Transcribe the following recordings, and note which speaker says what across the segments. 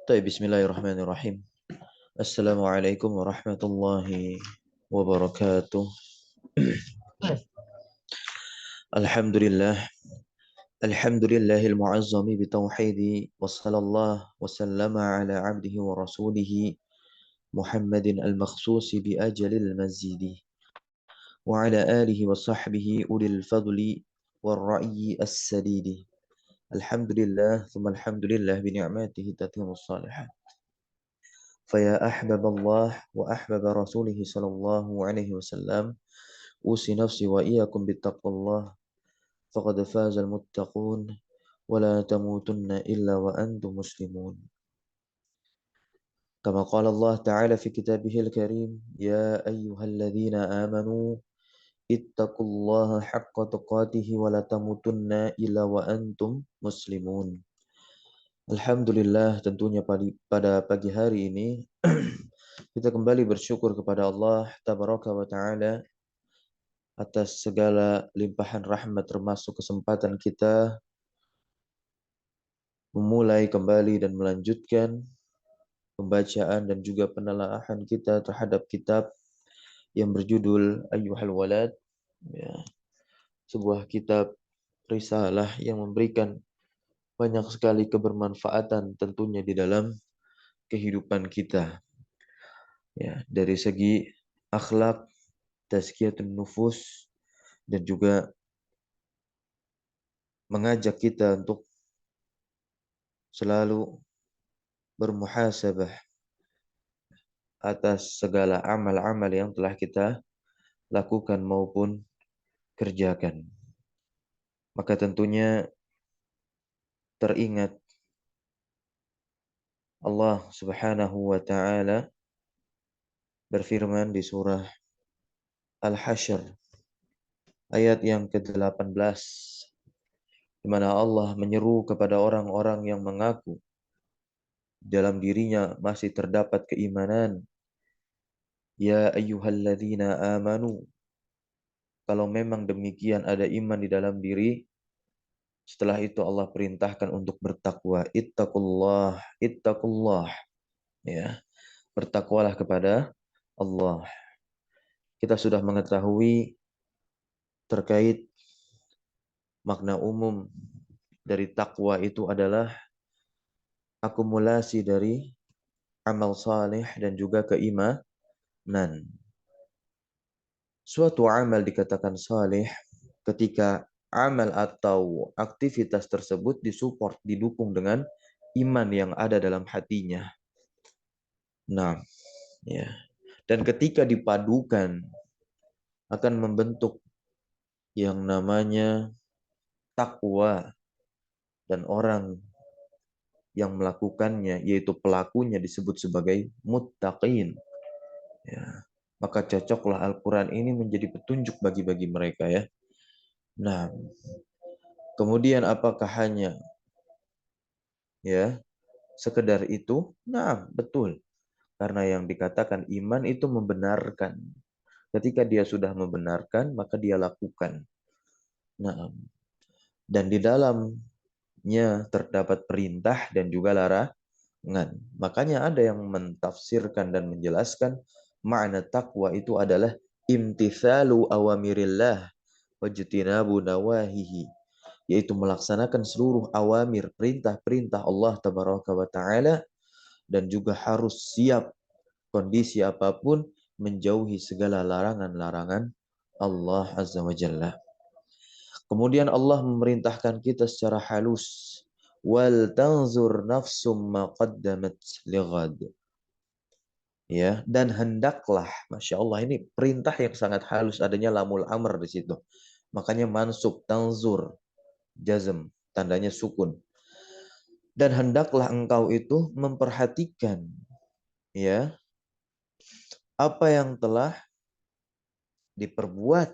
Speaker 1: طيب بسم الله الرحمن الرحيم. السلام عليكم ورحمة الله وبركاته. الحمد لله. الحمد لله المعظم بتوحيد، وصلى الله وسلم على عبده ورسوله محمد المخصوص بأجل المزيد، وعلى آله وصحبه أولي الفضل والرأي السديد. الحمد لله ثم الحمد لله بنعمته تتم الصالحات. فيا أحباب الله وأحباب رسوله صلى الله عليه وسلم، أوصي نفسي وإياكم بتقوى الله، فقد فاز المتقون، ولا تموتن إلا وأنتم مسلمون. كما قال الله تعالى في كتابه الكريم: يا أيها الذين آمنوا اتقوا الله حق تقاته ولا تموتن إلا وأنتم مسلمون. Alhamdulillah, tentunya pada pagi hari ini kita kembali bersyukur kepada Allah Tabaraka wa Ta'ala atas segala limpahan rahmat, termasuk kesempatan kita memulai kembali dan melanjutkan pembacaan dan juga penelaahan kita terhadap kitab yang berjudul Ayyuhal Walad, ya, sebuah kitab risalah yang memberikan banyak sekali kebermanfaatan tentunya di dalam kehidupan kita, ya, dari segi akhlak, tazkiyatun nufus, dan juga mengajak kita untuk selalu bermuhasabah atas segala amal-amal yang telah kita lakukan maupun kerjakan. Maka tentunya teringat Allah Subhanahu wa Ta'ala berfirman di surah Al-Hasyr ayat yang ke-18, di mana Allah menyeru kepada orang-orang yang mengaku dalam dirinya masih terdapat keimanan. Ya ayyuhalladzina amanu, kalau memang demikian ada iman di dalam diri, setelah itu Allah perintahkan untuk bertakwa. Ittaqullah, ittaqullah, ya. Bertakwalah kepada Allah. Kita sudah mengetahui terkait makna umum dari takwa itu adalah akumulasi dari amal saleh dan juga keimanan. Suatu amal dikatakan saleh ketika amal atau aktivitas tersebut disupport, didukung dengan iman yang ada dalam hatinya. Nah, ya. Dan ketika dipadukan akan membentuk yang namanya takwa, dan orang yang melakukannya yaitu pelakunya disebut sebagai muttaqin. Ya. Maka cocoklah Al-Quran ini menjadi petunjuk bagi mereka, ya. Nah, kemudian apakah hanya, ya, sekedar itu? Nah, betul. Karena yang dikatakan iman itu membenarkan. Ketika dia sudah membenarkan, maka dia lakukan. Nah, dan di dalamnya terdapat perintah dan juga larangan. Makanya ada yang mentafsirkan dan menjelaskan makna takwa itu adalah imtithalu awamirillah wajtinabu nawahihi, yaitu melaksanakan seluruh awamir, perintah-perintah Allah Tabaraka wa Ta'ala, dan juga harus siap kondisi apapun menjauhi segala larangan-larangan Allah Azza wa Jalla. Kemudian Allah memerintahkan kita secara halus, wal tanzur nafsum ma qaddamat lighad. Ya, dan hendaklah, Masya Allah, ini perintah yang sangat halus, adanya lamul amr di situ. Makanya mansub, tanzur, jazm, tandanya sukun. Dan hendaklah engkau itu memperhatikan, ya, apa yang telah diperbuat,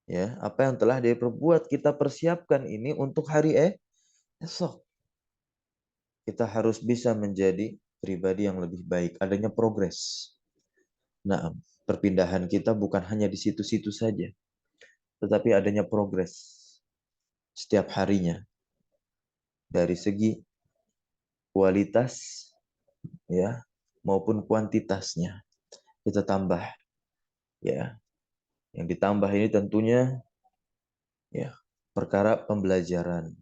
Speaker 1: ya, apa yang telah diperbuat, kita persiapkan ini untuk hari esok. Kita harus bisa menjadi pribadi yang lebih baik, adanya progres. Nah, perpindahan kita bukan hanya di situ-situ saja, tetapi adanya progres setiap harinya dari segi kualitas ya maupun kuantitasnya kita tambah ya. Yang ditambah ini tentunya ya perkara pembelajaran.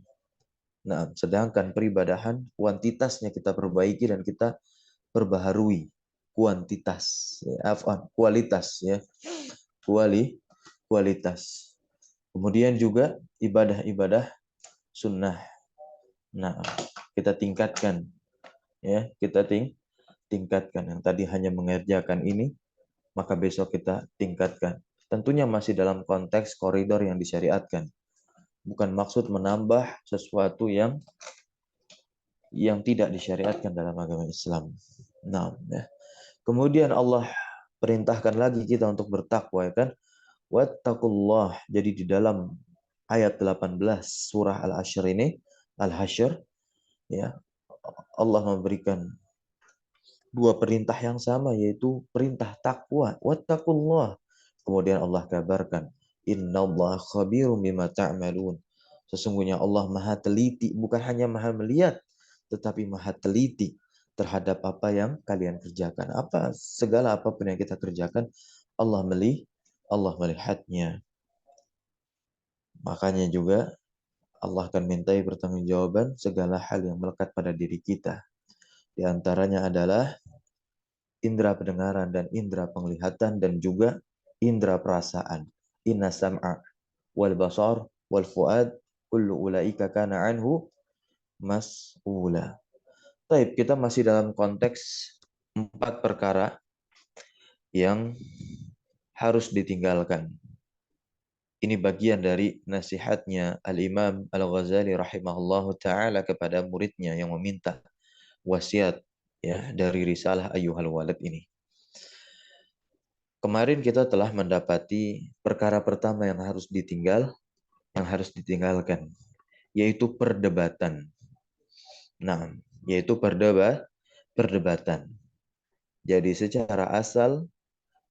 Speaker 1: Nah, sedangkan peribadahan kuantitasnya kita perbaiki dan kita perbaharui kuantitas ya, kualitas ya. Kualitas. Kemudian juga ibadah-ibadah sunnah. Nah, kita tingkatkan ya, kita tingkatkan. Yang tadi hanya mengerjakan ini, maka besok kita tingkatkan. Tentunya masih dalam konteks koridor yang disyariatkan. Bukan maksud menambah sesuatu yang tidak disyariatkan dalam agama Islam. Nah, ya. Kemudian Allah perintahkan lagi kita untuk bertakwa ya kan. Wattaqullah. Jadi di dalam ayat 18 surah Al-Hasyr ini, Al-Hasyr ya, Allah memberikan dua perintah yang sama, yaitu perintah takwa, wattaqullah. Kemudian Allah kabarkan, innallaha khabirum bima ta'malun. Sesungguhnya Allah Maha teliti, bukan hanya Maha melihat, tetapi Maha teliti terhadap apa yang kalian kerjakan. Segala apapun yang kita kerjakan, Allah melihatnya. Makanya juga Allah akan mintai pertanggungjawaban segala hal yang melekat pada diri kita. Di antaranya adalah indera pendengaran dan indera penglihatan dan juga indera perasaan. Inna sam'a wal basar wal fuad kullu ulaika kana anhu mas'ula. Baik, kita masih dalam konteks 4 perkara yang harus ditinggalkan. Ini bagian dari nasihatnya Al-Imam Al-Ghazali rahimahullahu taala kepada muridnya yang meminta wasiat ya dari risalah Ayyuhal Walad ini. Kemarin kita telah mendapati perkara pertama yang harus ditinggalkan, yaitu perdebatan. Nah, yaitu perdebatan. Jadi secara asal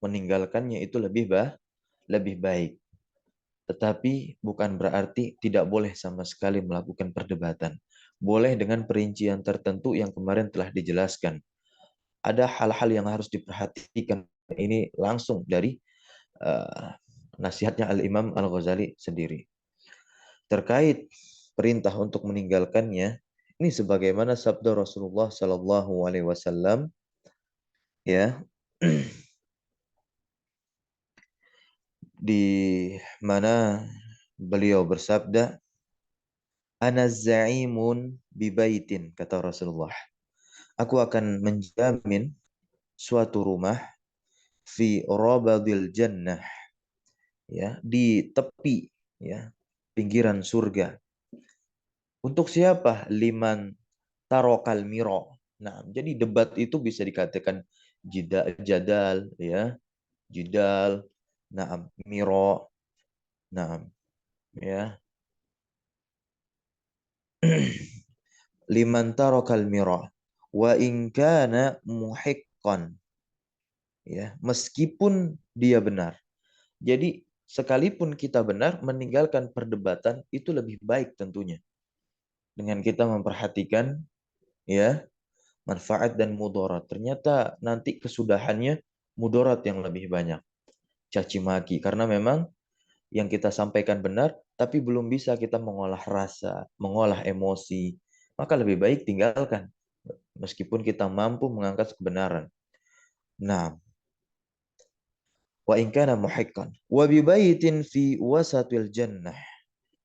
Speaker 1: meninggalkannya itu lebih baik. Tetapi bukan berarti tidak boleh sama sekali melakukan perdebatan. Boleh dengan perincian tertentu yang kemarin telah dijelaskan. Ada hal-hal yang harus diperhatikan. Ini langsung dari nasihatnya Al-Imam Al-Ghazali sendiri. Terkait perintah untuk meninggalkannya, ini sebagaimana sabda Rasulullah Sallallahu Alaihi Wasallam, ya, di mana beliau bersabda, "Ana za'imun bibaitin," kata Rasulullah. Aku akan menjamin suatu rumah fi rabadil jannah, ya, di tepi ya pinggiran surga. Untuk siapa? Liman tarokal miro. Nah, jadi debat itu bisa dikatakan jadal ya, jidal, nah, miro, nah, ya. Liman tarokal miro wa in kana muhiqqan. Ya, meskipun dia benar. Jadi sekalipun kita benar, meninggalkan perdebatan itu lebih baik tentunya. Dengan kita memperhatikan ya manfaat dan mudarat. Ternyata nanti kesudahannya mudarat yang lebih banyak. Caci maki. Karena memang yang kita sampaikan benar, tapi belum bisa kita mengolah rasa, mengolah emosi. Maka lebih baik tinggalkan. Meskipun kita mampu mengangkat kebenaran. Nah, wa in kana muhiqqan wa bi baitin fi wasatil jannah.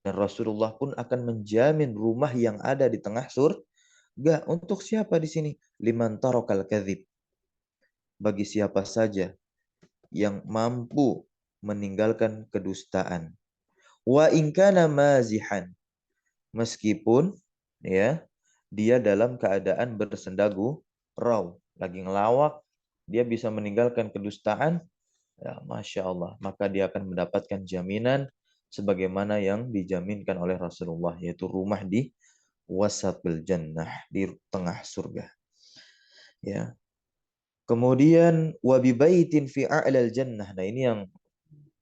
Speaker 1: Dan Rasulullah pun akan menjamin rumah yang ada di tengah surga. Untuk siapa di sini? Liman tarokal kadzib. Bagi siapa saja yang mampu meninggalkan kedustaan. Wa in kana mazihan. Meskipun ya dia dalam keadaan bersendagu raw, lagi ngelawak, dia bisa meninggalkan kedustaan, ya, Masya Allah. Maka dia akan mendapatkan jaminan sebagaimana yang dijaminkan oleh Rasulullah, yaitu rumah di wasatil jannah, di tengah surga. Ya. Kemudian wabibaitin fi a'lal jannah. Nah, ini yang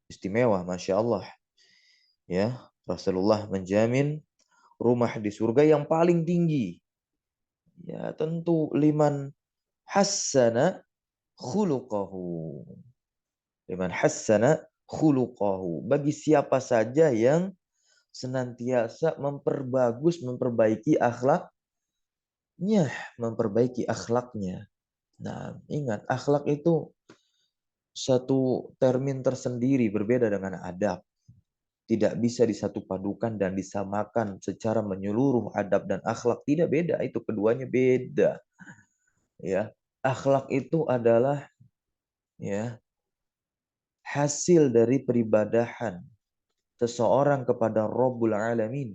Speaker 1: istimewa, Masya Allah. Ya, Rasulullah menjamin rumah di surga yang paling tinggi. Ya, tentu liman hassana khuluqahu. Liman hassana khuluqahu. Bagi siapa saja yang senantiasa memperbaiki akhlaknya, memperbaiki akhlaknya. Nah, ingat, akhlak itu satu termin tersendiri berbeda dengan adab. Tidak bisa disatu padukan dan disamakan secara menyeluruh. Adab dan akhlak tidak beda, itu keduanya beda. Ya, akhlak itu adalah ya hasil dari peribadahan seseorang kepada Rabbul Alamin.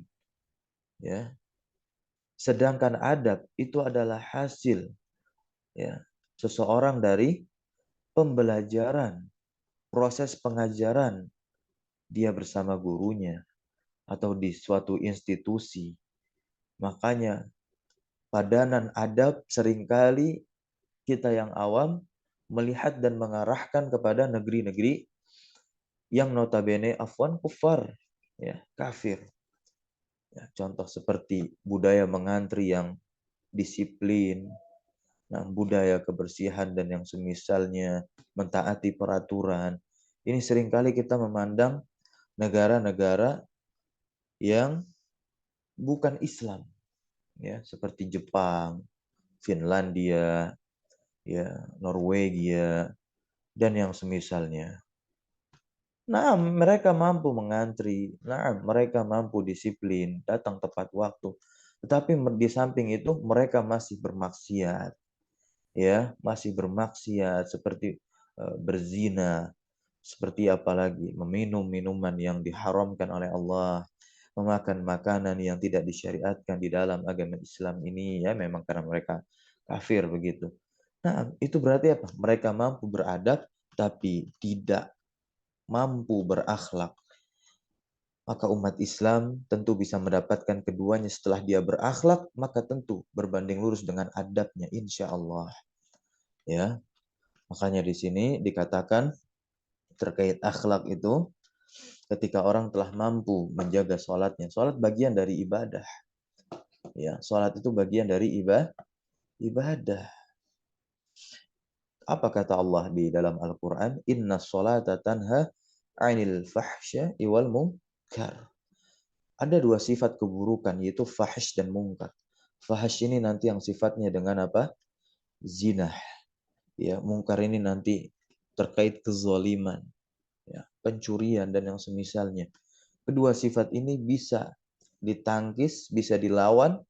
Speaker 1: Ya, sedangkan adab itu adalah hasil ya seseorang dari pembelajaran, proses pengajaran dia bersama gurunya atau di suatu institusi. Makanya padanan adab seringkali kita yang awam melihat dan mengarahkan kepada negeri-negeri yang notabene afwan kufar, ya, kafir. Ya, contoh seperti budaya mengantri yang disiplin, nah, budaya kebersihan dan yang semisalnya, mentaati peraturan. Ini seringkali kita memandang negara-negara yang bukan Islam, ya, seperti Jepang, Finlandia, ya, Norwegia dan yang semisalnya. Nah, mereka mampu mengantri. Nah, mereka mampu disiplin, datang tepat waktu. Tetapi di samping itu mereka masih bermaksiat, ya, masih bermaksiat seperti berzina, seperti apalagi meminum minuman yang diharamkan oleh Allah, memakan makanan yang tidak disyariatkan di dalam agama Islam ini, ya, memang karena mereka kafir begitu. Nah, itu berarti apa? Mereka mampu beradab tapi tidak mampu berakhlak. Maka umat Islam tentu bisa mendapatkan keduanya setelah dia berakhlak, maka tentu berbanding lurus dengan adabnya, insya Allah. Ya, makanya di sini dikatakan terkait akhlak itu, ketika orang telah mampu menjaga sholatnya, sholat bagian dari ibadah. Ya, sholat itu bagian dari ibadah. Apa kata Allah di dalam Al-Quran? Inna sholata tanha 'anil fahsya'i wal munkar. Ada dua sifat keburukan, yaitu fahish dan mungkar. Fahish ini nanti yang sifatnya dengan apa? Zina. Ya, mungkar ini nanti terkait kezaliman, ya, pencurian dan yang semisalnya. Kedua sifat ini bisa ditangkis, bisa dilawan,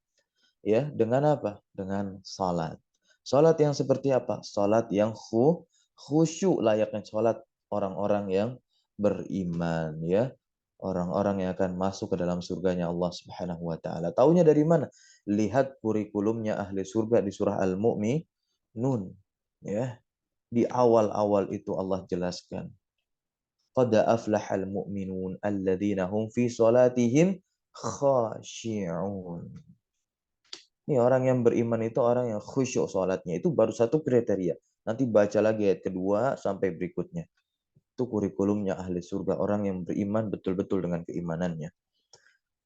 Speaker 1: ya, dengan apa? Dengan salat. Salat yang seperti apa? Salat yang khusyuk, layaknya salat orang-orang yang beriman, ya. Orang-orang yang akan masuk ke dalam surganya Allah Subhanahu wa taala. Taunya dari mana? Lihat kurikulumnya ahli surga di surah Al-Mu'minun, ya. Di awal-awal itu Allah jelaskan, qad aflahal mu'minun alladzina hum fi salatihim khashi'un. Ini orang yang beriman itu orang yang khusyuk sholatnya. Itu baru satu kriteria. Nanti baca lagi ayat kedua sampai berikutnya. Itu kurikulumnya ahli surga. Orang yang beriman betul-betul dengan keimanannya.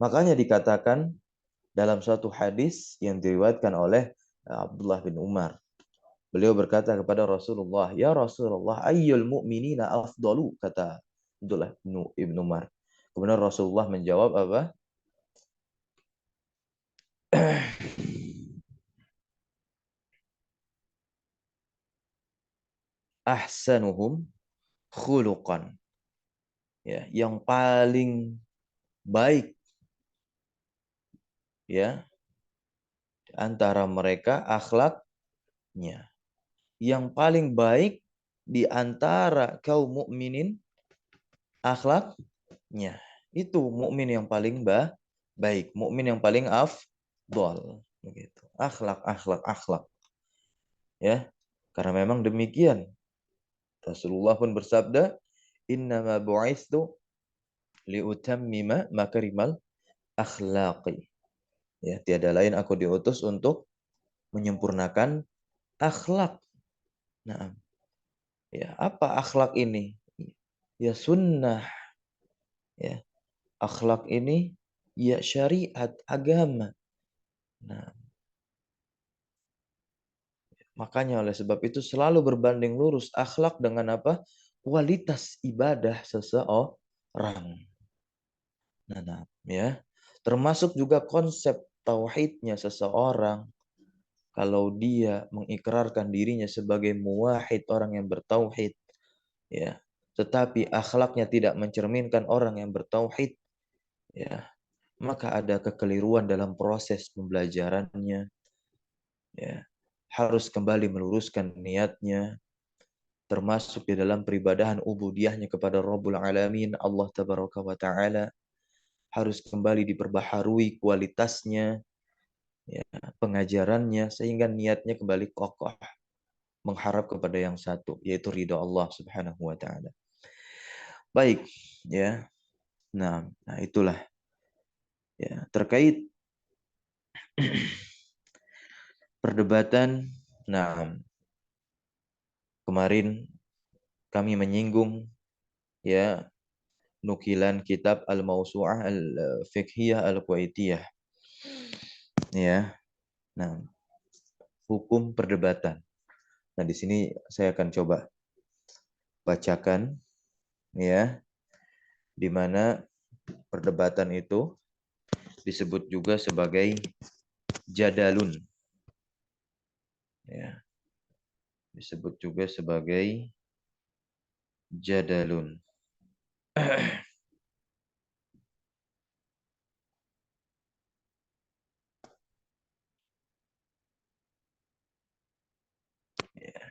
Speaker 1: Makanya dikatakan dalam suatu hadis yang diriwayatkan oleh Abdullah bin Umar. Beliau berkata kepada Rasulullah, "Ya Rasulullah, ayyul mu'minina afdalu?" Kata Abdullah bin Umar. Kemudian Rasulullah menjawab apa? Ahsanuhum khuluqan. Ya, yang paling baik, ya, antara mereka akhlaknya. Yang paling baik di antara kaum mukminin akhlaknya. Itu mukmin yang paling baik, mukmin yang paling afdol, begitu. Akhlak, akhlak, akhlak. Ya. Karena memang demikian. Rasulullah pun bersabda, "Innama bu'itsu liutammima makarimal akhlaqi." Ya, tiada lain aku diutus untuk menyempurnakan akhlak. Nah, ya, apa akhlak ini? Ya sunnah, ya. Akhlak ini ya syariat, agama. Nah, Makanya oleh sebab itu selalu berbanding lurus akhlak dengan apa? Kualitas ibadah seseorang. Nah, ya. Termasuk juga konsep tauhidnya seseorang. Kalau dia mengikrarkan dirinya sebagai muwahhid, orang yang bertauhid, ya, tetapi akhlaknya tidak mencerminkan orang yang bertauhid, ya, maka ada kekeliruan dalam proses pembelajarannya, ya. Harus kembali meluruskan niatnya, termasuk di dalam peribadahan ubudiyahnya kepada Rabbul Alamin, Allah Tabaraka wa Ta'ala, harus kembali diperbaharui kualitasnya, ya, pengajarannya, sehingga niatnya kembali kokoh, mengharap kepada yang satu, yaitu ridha Allah Subhanahu wa Ta'ala. Baik, ya. Nah itulah, ya, terkait perdebatan. Nah, kemarin kami menyinggung, ya, nukilan kitab Al-Mawsu'ah Al-Fiqhiyah Al-Kuwaitiyah, ya. Nah, hukum perdebatan. Nah, di sini saya akan coba bacakan, ya, di mana perdebatan itu disebut juga sebagai jadalun, ya. Disebut juga sebagai jadalun.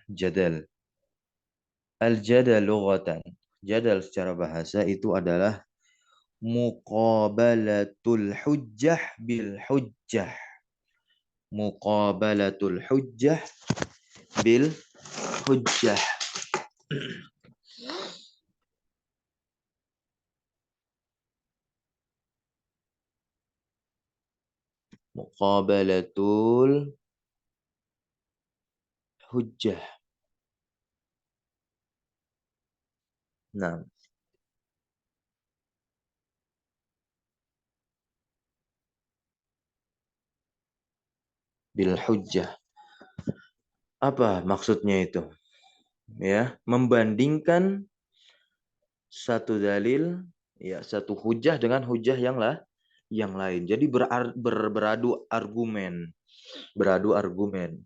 Speaker 1: Jadal. Al-jadal lughatan. Jadal secara bahasa itu adalah muqabalatul hujjah bil hujjah. Muqabalatul hujjah bil hujjah. Muqabalatul hujjah. Nah, bil hujjah. Apa maksudnya itu? Ya, membandingkan satu dalil, ya, satu hujjah dengan hujjah yang lain. Jadi beradu argumen, beradu argumen.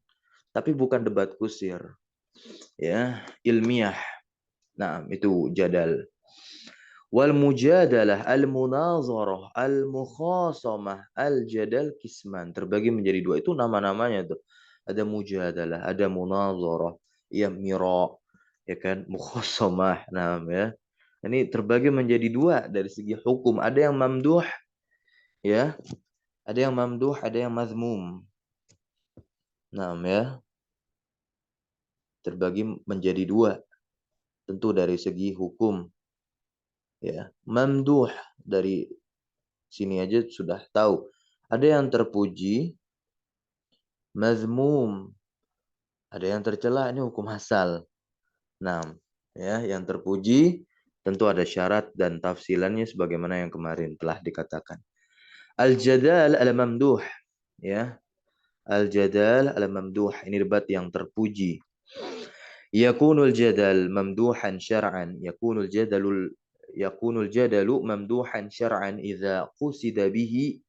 Speaker 1: Tapi bukan debat kusir, ya, ilmiah. Nah, itu jadal. Wal mujadalah, al munazarah, al mukhasamah, al jadal kisman. Terbagi menjadi dua. Itu nama-namanya tuh. Ada mujadalah, ada munazarah, ya, mira, ya kan, mukhasamah. Nah, ya. Ini terbagi menjadi dua dari segi hukum. Ada yang mamduh, ya. Ada yang mamduh, ada yang mazmum. Nah, ya. Terbagi menjadi dua. Tentu dari segi hukum, ya. Mamduh, dari sini aja sudah tahu. Ada yang terpuji, mazmum. Ada yang tercela, ini hukum asal. Nah, ya, yang terpuji tentu ada syarat dan tafsilannya sebagaimana yang kemarin telah dikatakan. Al-jadal al-mamduh, ya. Al-jadal al-mamduh, ini debat yang terpuji. Yakunul jadal mamduhan syar'an, yakunul jadalu mamduhan syar'an idza qusida bihi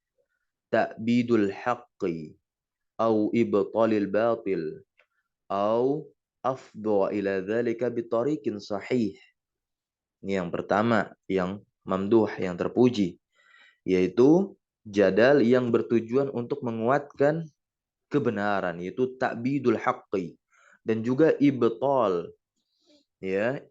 Speaker 1: ta'bidul haqqi au ibtalil batil au afdha ila dzalika bitariqin sahih. Ini yang pertama, yang mamduh, yang terpuji, yaitu jadal yang bertujuan untuk menguatkan kebenaran, yaitu ta'bidul haqqi, dan juga ibtal, ya,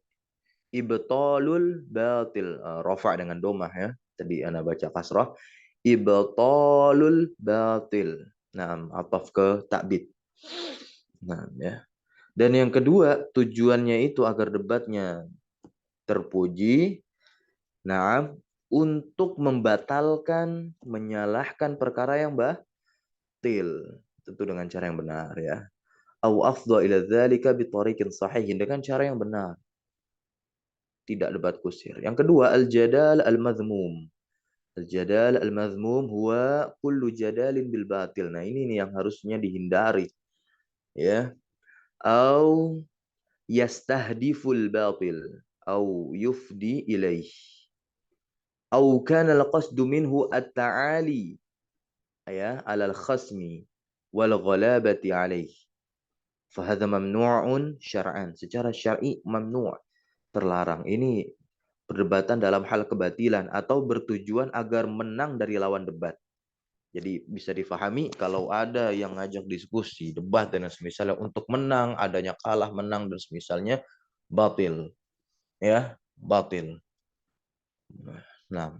Speaker 1: ibtalul batil, rafa dengan domah, ya. Tadi ana baca kasrah, ibtalul batil. Nah, ataf ke ta'bid. Nah, ya. Dan yang kedua, tujuannya itu agar debatnya terpuji, nah, untuk membatalkan, menyalahkan perkara yang batil, tentu dengan cara yang benar, ya. Au afdha ila dzalika bitariqin sahih, dengan cara yang benar. Tidak debat kusir. Yang kedua, al-jadal al-mazmum. Al-jadal al-mazmum huwa kullu jadalin bil batil. Nah, ini nih yang harusnya dihindari, ya. au yastahdiful batil au yufdi ilaih au kana al-qasdu minhu at-ta'ali ya alal khasmi wal ghalabati alaih fahadha mamnu'un syar'an, secara syar'i mamnu', terlarang. Ini perdebatan dalam hal kebatilan atau bertujuan agar menang dari lawan debat. Jadi bisa difahami kalau ada yang ngajak diskusi, debat dan semisalnya untuk menang, adanya kalah menang dan semisalnya, batil, ya, batil. Nah,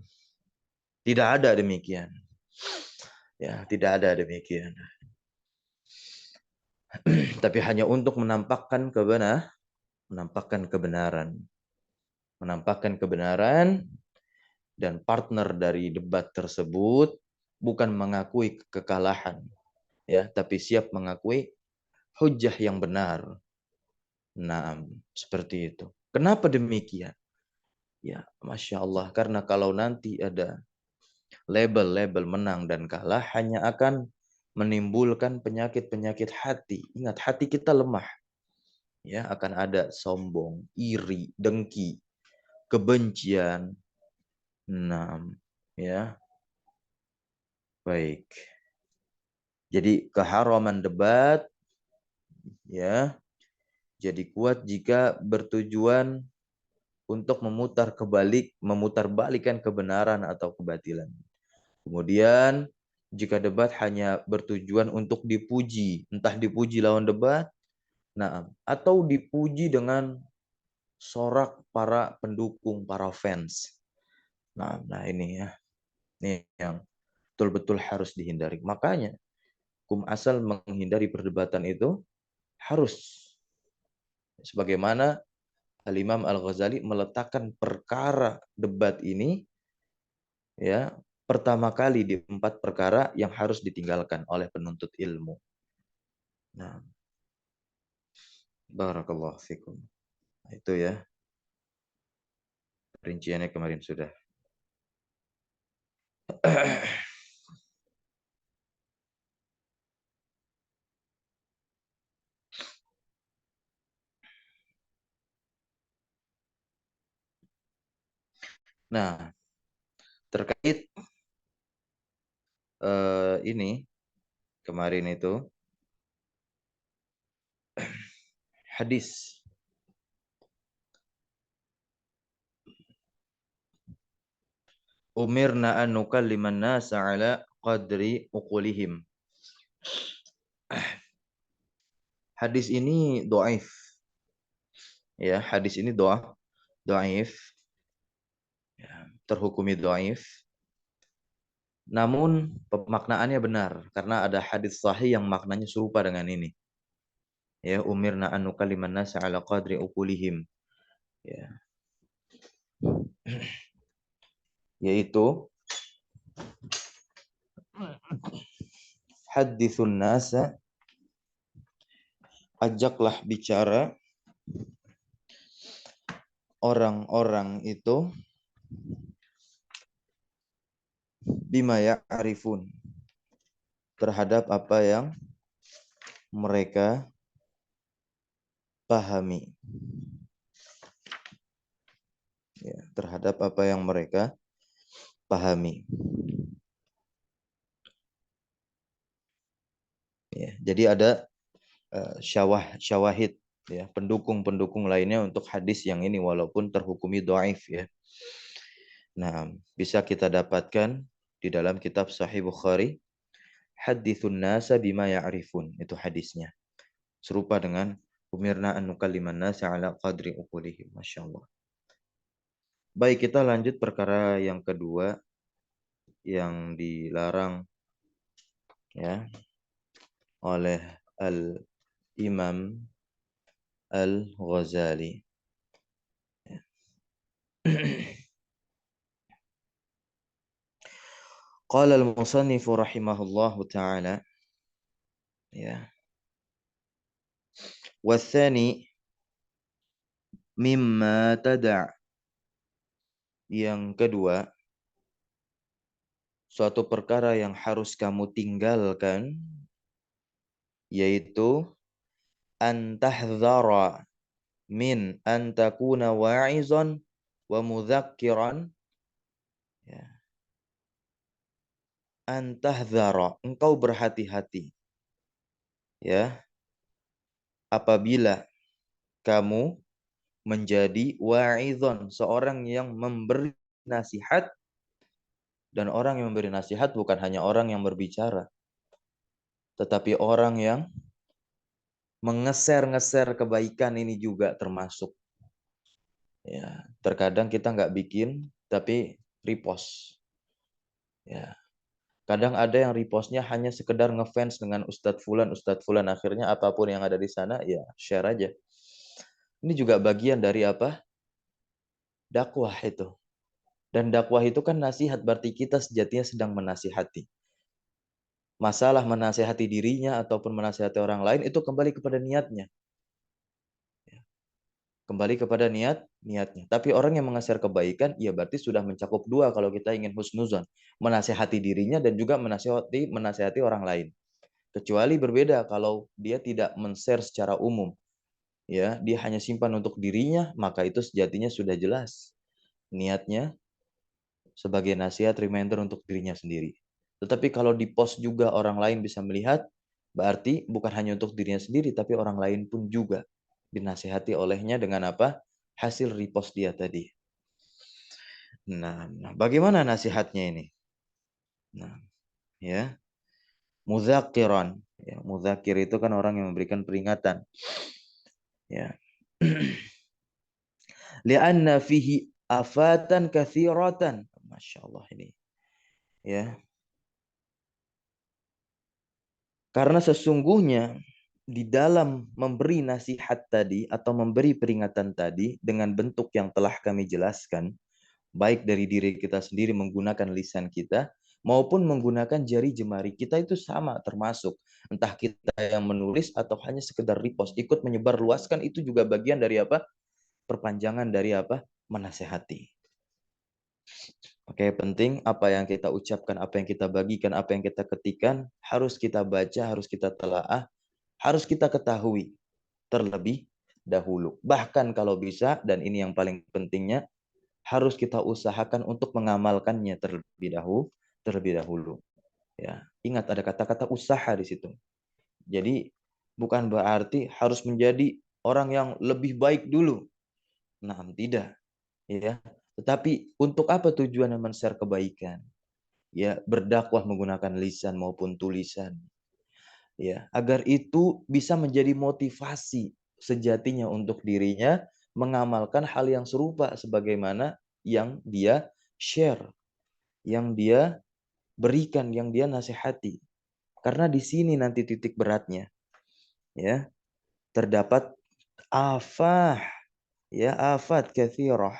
Speaker 1: tidak ada demikian. Ya, tidak ada demikian. Tapi hanya untuk menampakkan kebenaran, menampakkan kebenaran dan partner dari debat tersebut bukan mengakui kekalahan, ya, tapi siap mengakui hujah yang benar. Nah, seperti itu. Kenapa demikian? Ya, Masya Allah. Karena kalau nanti ada label-label menang dan kalah, hanya akan menimbulkan penyakit-penyakit hati. Ingat, hati kita lemah. Ya, akan ada sombong, iri, dengki, kebencian. Nah, ya, baik. Jadi keharaman debat, ya, jadi kuat jika bertujuan untuk memutarbalikan kebenaran atau kebatilan. Kemudian jika debat hanya bertujuan untuk dipuji, entah dipuji lawan debat, nah, atau dipuji dengan sorak para pendukung, para fans. Nah ini ya, ini yang betul-betul harus dihindari. Makanya hukum asal menghindari perdebatan itu harus, sebagaimana Al-Imam Al-Ghazali meletakkan perkara debat ini, ya, pertama kali di 4 perkara yang harus ditinggalkan oleh penuntut ilmu. Nah, barakallahu fikum. Itu ya, rinciannya kemarin sudah. Nah, terkait ini kemarin itu hadis umirna an nukalliman nasa ala qadri uqulihim. Hadis ini dhaif. Ya, hadis ini dhaif. Ya, terhukumi dhaif. Namun pemaknaannya benar karena ada hadis sahih yang maknanya serupa dengan ini. Ya, umirna an nukalliman nasa ala qadri uqulihim. Ya. Yaitu hadithun nasa, ajaklah bicara orang-orang itu bima ya'rifun, terhadap apa yang mereka pahami. Ya, terhadap apa yang mereka pahami. Ya, jadi ada syawahid, ya, pendukung-pendukung lainnya untuk hadis yang ini walaupun terhukumi dhaif, ya. Nah, bisa kita dapatkan di dalam kitab Sahih Bukhari, hadithun nasa bima ya'rifun, itu hadisnya. Serupa dengan umirna an nukalliman nasa ala qadri uqulihim. Masyaallah. Baik, kita lanjut perkara yang kedua yang dilarang, ya, oleh Al-Imam Al-Ghazali. Qala al-musannif rahimahullahu ta'ala, ya. Wathani mimma tada', yang kedua, suatu perkara yang harus kamu tinggalkan, yaitu an tahdhara min an takuna wa'izan wa mudzakiran, ya, an tahdhara, engkau berhati-hati, ya, apabila kamu menjadi wa'izon, seorang yang memberi nasihat. Dan orang yang memberi nasihat bukan hanya orang yang berbicara, tetapi orang yang mengeser-ngeser kebaikan ini juga termasuk. Ya, terkadang kita nggak bikin, tapi repost. Ya, kadang ada yang repostnya hanya sekedar ngefans dengan Ustadz Fulan, akhirnya apapun yang ada di sana, ya share aja. Ini juga bagian dari apa? Dakwah itu. Dan dakwah itu kan nasihat, berarti kita sejatinya sedang menasihati. Masalah menasihati dirinya ataupun menasihati orang lain itu kembali kepada niatnya. Kembali kepada niatnya. Tapi orang yang mengeser kebaikan, ya berarti sudah mencakup dua kalau kita ingin husnuzon. Menasihati dirinya dan juga menasihati orang lain. Kecuali berbeda kalau dia tidak men-share secara umum. Ya, dia hanya simpan untuk dirinya, maka itu sejatinya sudah jelas. Niatnya sebagai nasihat reminder untuk dirinya sendiri. Tetapi kalau di post juga orang lain bisa melihat, berarti bukan hanya untuk dirinya sendiri, tapi orang lain pun juga dinasihati olehnya dengan apa? Hasil repost dia tadi. Nah, bagaimana nasihatnya ini? Nah, ya, muzakiran. Ya, muzakir itu kan orang yang memberikan peringatan. Ya. Lianna fihi afatan kathiratan. Masya Allah ini. Ya. Karena sesungguhnya di dalam memberi nasihat tadi atau memberi peringatan tadi dengan bentuk yang telah kami jelaskan, baik dari diri kita sendiri menggunakan lisan kita maupun menggunakan jari jemari kita itu sama termasuk. Entah kita yang menulis atau hanya sekedar repost, ikut menyebar luaskan itu juga bagian dari apa? Perpanjangan dari apa? Menasehati. Oke, penting apa yang kita ucapkan, apa yang kita bagikan, apa yang kita ketikkan, harus kita baca, harus kita telaah, harus kita ketahui terlebih dahulu. Bahkan kalau bisa, dan ini yang paling pentingnya, harus kita usahakan untuk mengamalkannya terlebih dahulu. Ya, ingat ada kata-kata usaha di situ. Jadi bukan berarti harus menjadi orang yang lebih baik dulu. Nah, tidak, ya. Tetapi untuk apa tujuan men-share kebaikan? Ya, berdakwah menggunakan lisan maupun tulisan. Ya, agar itu bisa menjadi motivasi sejatinya untuk dirinya mengamalkan hal yang serupa sebagaimana yang dia share, yang dia berikan, yang dia nasihati. Karena di sini nanti titik beratnya. Ya, terdapat afah, ya, afat katsirah.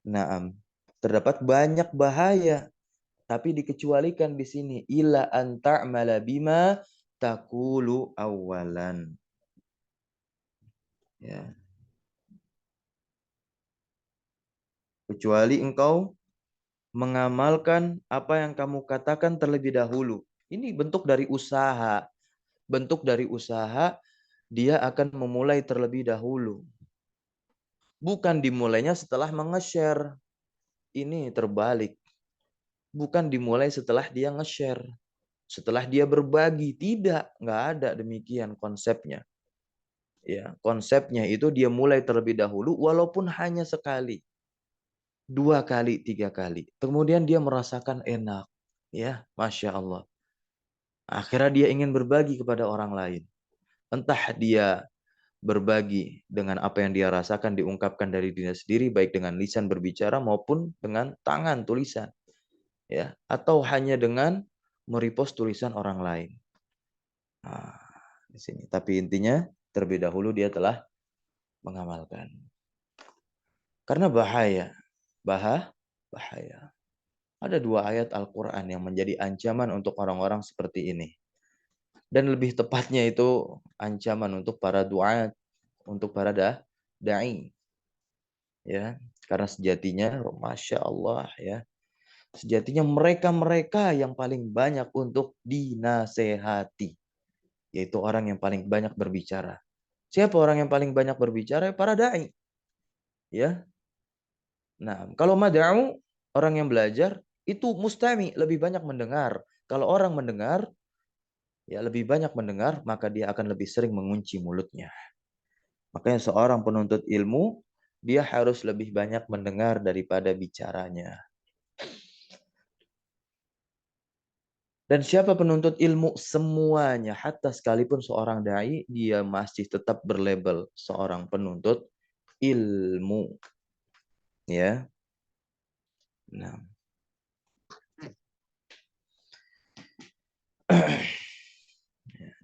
Speaker 1: Naam. Terdapat banyak bahaya, tapi dikecualikan di sini ila an ta'mala bima taqulu awalan. Ya. Kecuali engkau mengamalkan apa yang kamu katakan terlebih dahulu. Ini bentuk dari usaha. Bentuk dari usaha, dia akan memulai terlebih dahulu. Bukan dimulainya setelah menge-share. Ini terbalik. Bukan dimulai setelah dia nge-share. Setelah dia berbagi. Tidak, nggak ada demikian konsepnya. Ya, konsepnya itu dia mulai terlebih dahulu walaupun hanya sekali. 2 kali, 3 kali. Kemudian dia merasakan enak. Ya, Masya Allah. Akhirnya dia ingin berbagi kepada orang lain. Entah dia berbagi dengan apa yang dia rasakan diungkapkan dari dirinya sendiri, baik dengan lisan berbicara maupun dengan tangan tulisan. Ya, atau hanya dengan merepost tulisan orang lain. Nah, di sini. Tapi intinya terlebih dahulu dia telah mengamalkan. Karena bahaya. Bahaya. Ada 2 ayat Al-Quran yang menjadi ancaman untuk orang-orang seperti ini. Dan lebih tepatnya itu ancaman untuk para duat, untuk para da'i. Ya, karena sejatinya, Masya Allah ya, sejatinya mereka-mereka yang paling banyak untuk dinasehati. yaitu orang yang paling banyak berbicara. Siapa orang yang paling banyak berbicara? Para dai. Ya. Nah, kalau mad'u, orang yang belajar, itu mustami, lebih banyak mendengar. Kalau orang mendengar, ya lebih banyak mendengar, maka dia akan lebih sering mengunci mulutnya. Makanya seorang penuntut ilmu, dia harus lebih banyak mendengar daripada bicaranya. Dan siapa penuntut ilmu? Semuanya. Hatta sekalipun seorang da'i, dia masih tetap berlabel seorang penuntut ilmu. Ya. Nah.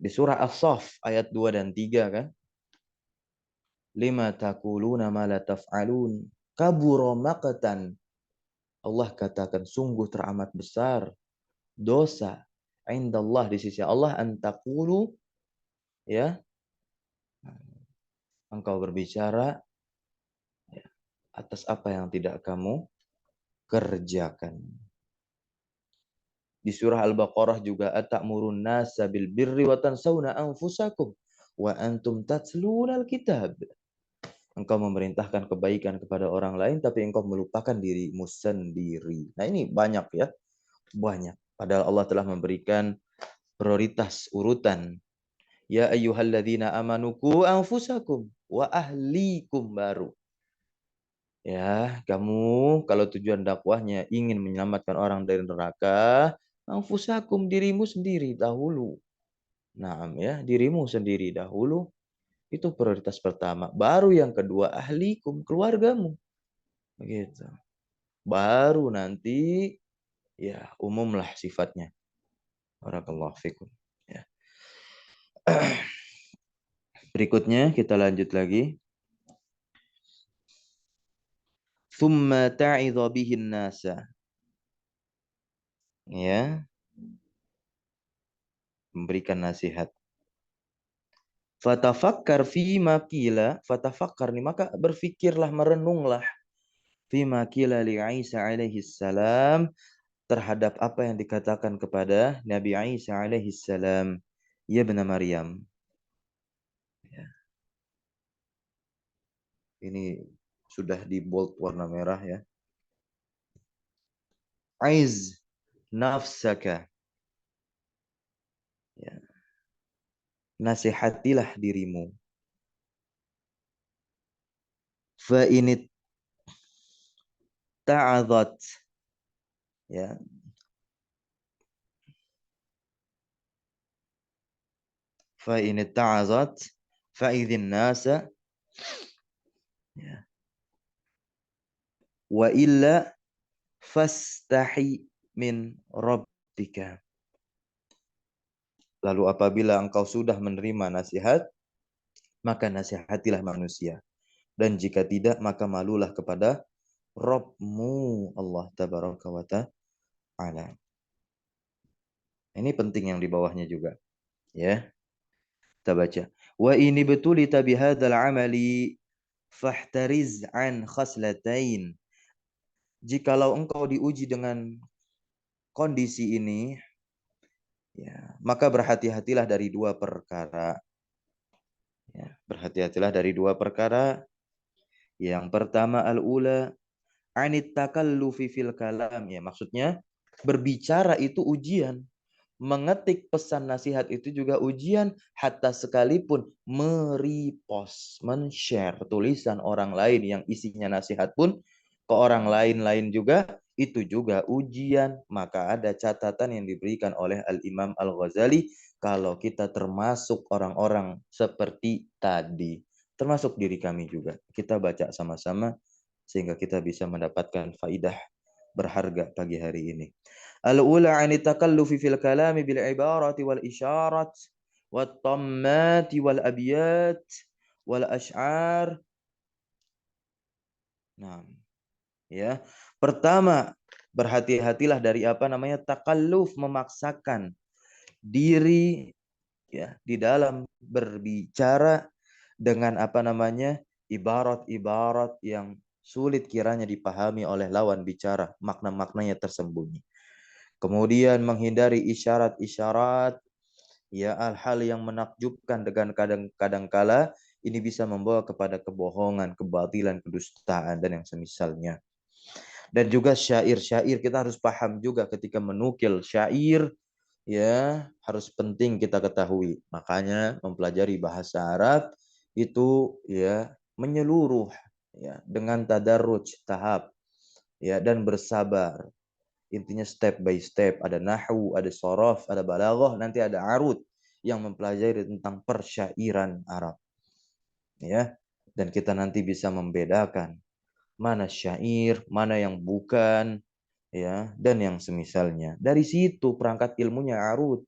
Speaker 1: Di surah As-Saff ayat 2 dan 3 kan. Lima taquluna ma la taf'alun. Kabura maqtan. Allah katakan sungguh teramat besar dosa indallah di sisi Allah antaqulu, ya, engkau berbicara ya, atas apa yang tidak kamu kerjakan. Di surah Al-Baqarah juga atamurun nasa bil birri wa tansawna anfusakum wa antum tatlunal kitab. Engkau memerintahkan kebaikan kepada orang lain tapi engkau melupakan dirimu sendiri. Nah, ini banyak ya, banyak. Padahal Allah telah memberikan prioritas urutan. Ya ayyuhalladzina amanu qu anfusakum wa ahlikum baru. Ya, kamu kalau tujuan dakwahnya ingin menyelamatkan orang dari neraka, anfusakum dirimu sendiri dahulu. Naam ya, dirimu sendiri dahulu itu prioritas pertama. Baru yang kedua ahlikum, keluargamu. Begitu. Baru nanti ya umumlah sifatnya. Barakallahu fikum. Ya. Berikutnya kita lanjut lagi. Thumma ta'idha bihin nasa. Ya, memberikan nasihat. Fatafakkar fi qila, fatafakkar nih maka berfikirlah, merenunglah fi qila li Isa alaihi salam, terhadap apa yang dikatakan kepada Nabi Isa alaihi salam, ya ibn Maryam. Ya. Ini sudah di bold warna merah ya. Aiz nafsaka. Ya. Nasihatilah dirimu. Fa init ta'adat. Ya. Fa init ta'adat fa idzin nasa, ya. Wa illa fastahi min rabbika. Lalu apabila engkau sudah menerima nasihat, maka nasihatilah manusia. Dan jika tidak, maka malulah kepada Rabbmu Allah tabaraka wa ta'ala. Ini penting yang di bawahnya juga. Ya, kita baca. Wa ini betulita bihadzal amali fahtariz an khaslatain. Jikalau engkau diuji dengan kondisi ini, ya, maka berhati-hatilah dari dua perkara. Ya, berhati-hatilah dari dua perkara. Yang pertama al-ula anit takallufi fil kalam, ya, maksudnya berbicara itu ujian. Mengetik pesan nasihat itu juga ujian, hatta sekalipun merepost, men-share tulisan orang lain yang isinya nasihat pun ke orang lain juga, itu juga ujian. Maka ada catatan yang diberikan oleh Al-Imam Al-Ghazali, kalau kita termasuk orang-orang seperti tadi, termasuk diri kami juga. Kita baca sama-sama sehingga kita bisa mendapatkan faidah berharga pagi hari ini. Al-ula 'ani takallufi fil kalami bil ibarati wal isyarat wat tammati wal abyat wal asy'ar. Nah, ya. Pertama, berhati-hatilah dari apa namanya takalluf, memaksakan diri ya di dalam berbicara dengan apa namanya ibarat-ibarat yang sulit kiranya dipahami oleh lawan bicara, makna-maknanya tersembunyi. Kemudian menghindari isyarat-isyarat Ya, hal-hal yang menakjubkan dengan kadang-kadang kala ini bisa membawa kepada kebohongan, kebatilan, kedustaan dan yang semisalnya. Dan juga syair-syair kita harus paham juga ketika menukil syair, ya harus penting kita ketahui. Makanya mempelajari bahasa Arab itu ya menyeluruh, ya dengan tadarruj tahap, ya dan bersabar. Intinya step by step, ada nahwu, ada sorof, ada balaghah, nanti ada arud yang mempelajari tentang persyairan Arab, ya. Dan kita nanti bisa membedakan mana syair, mana yang bukan, ya, dan yang semisalnya. Dari situ perangkat ilmunya arud.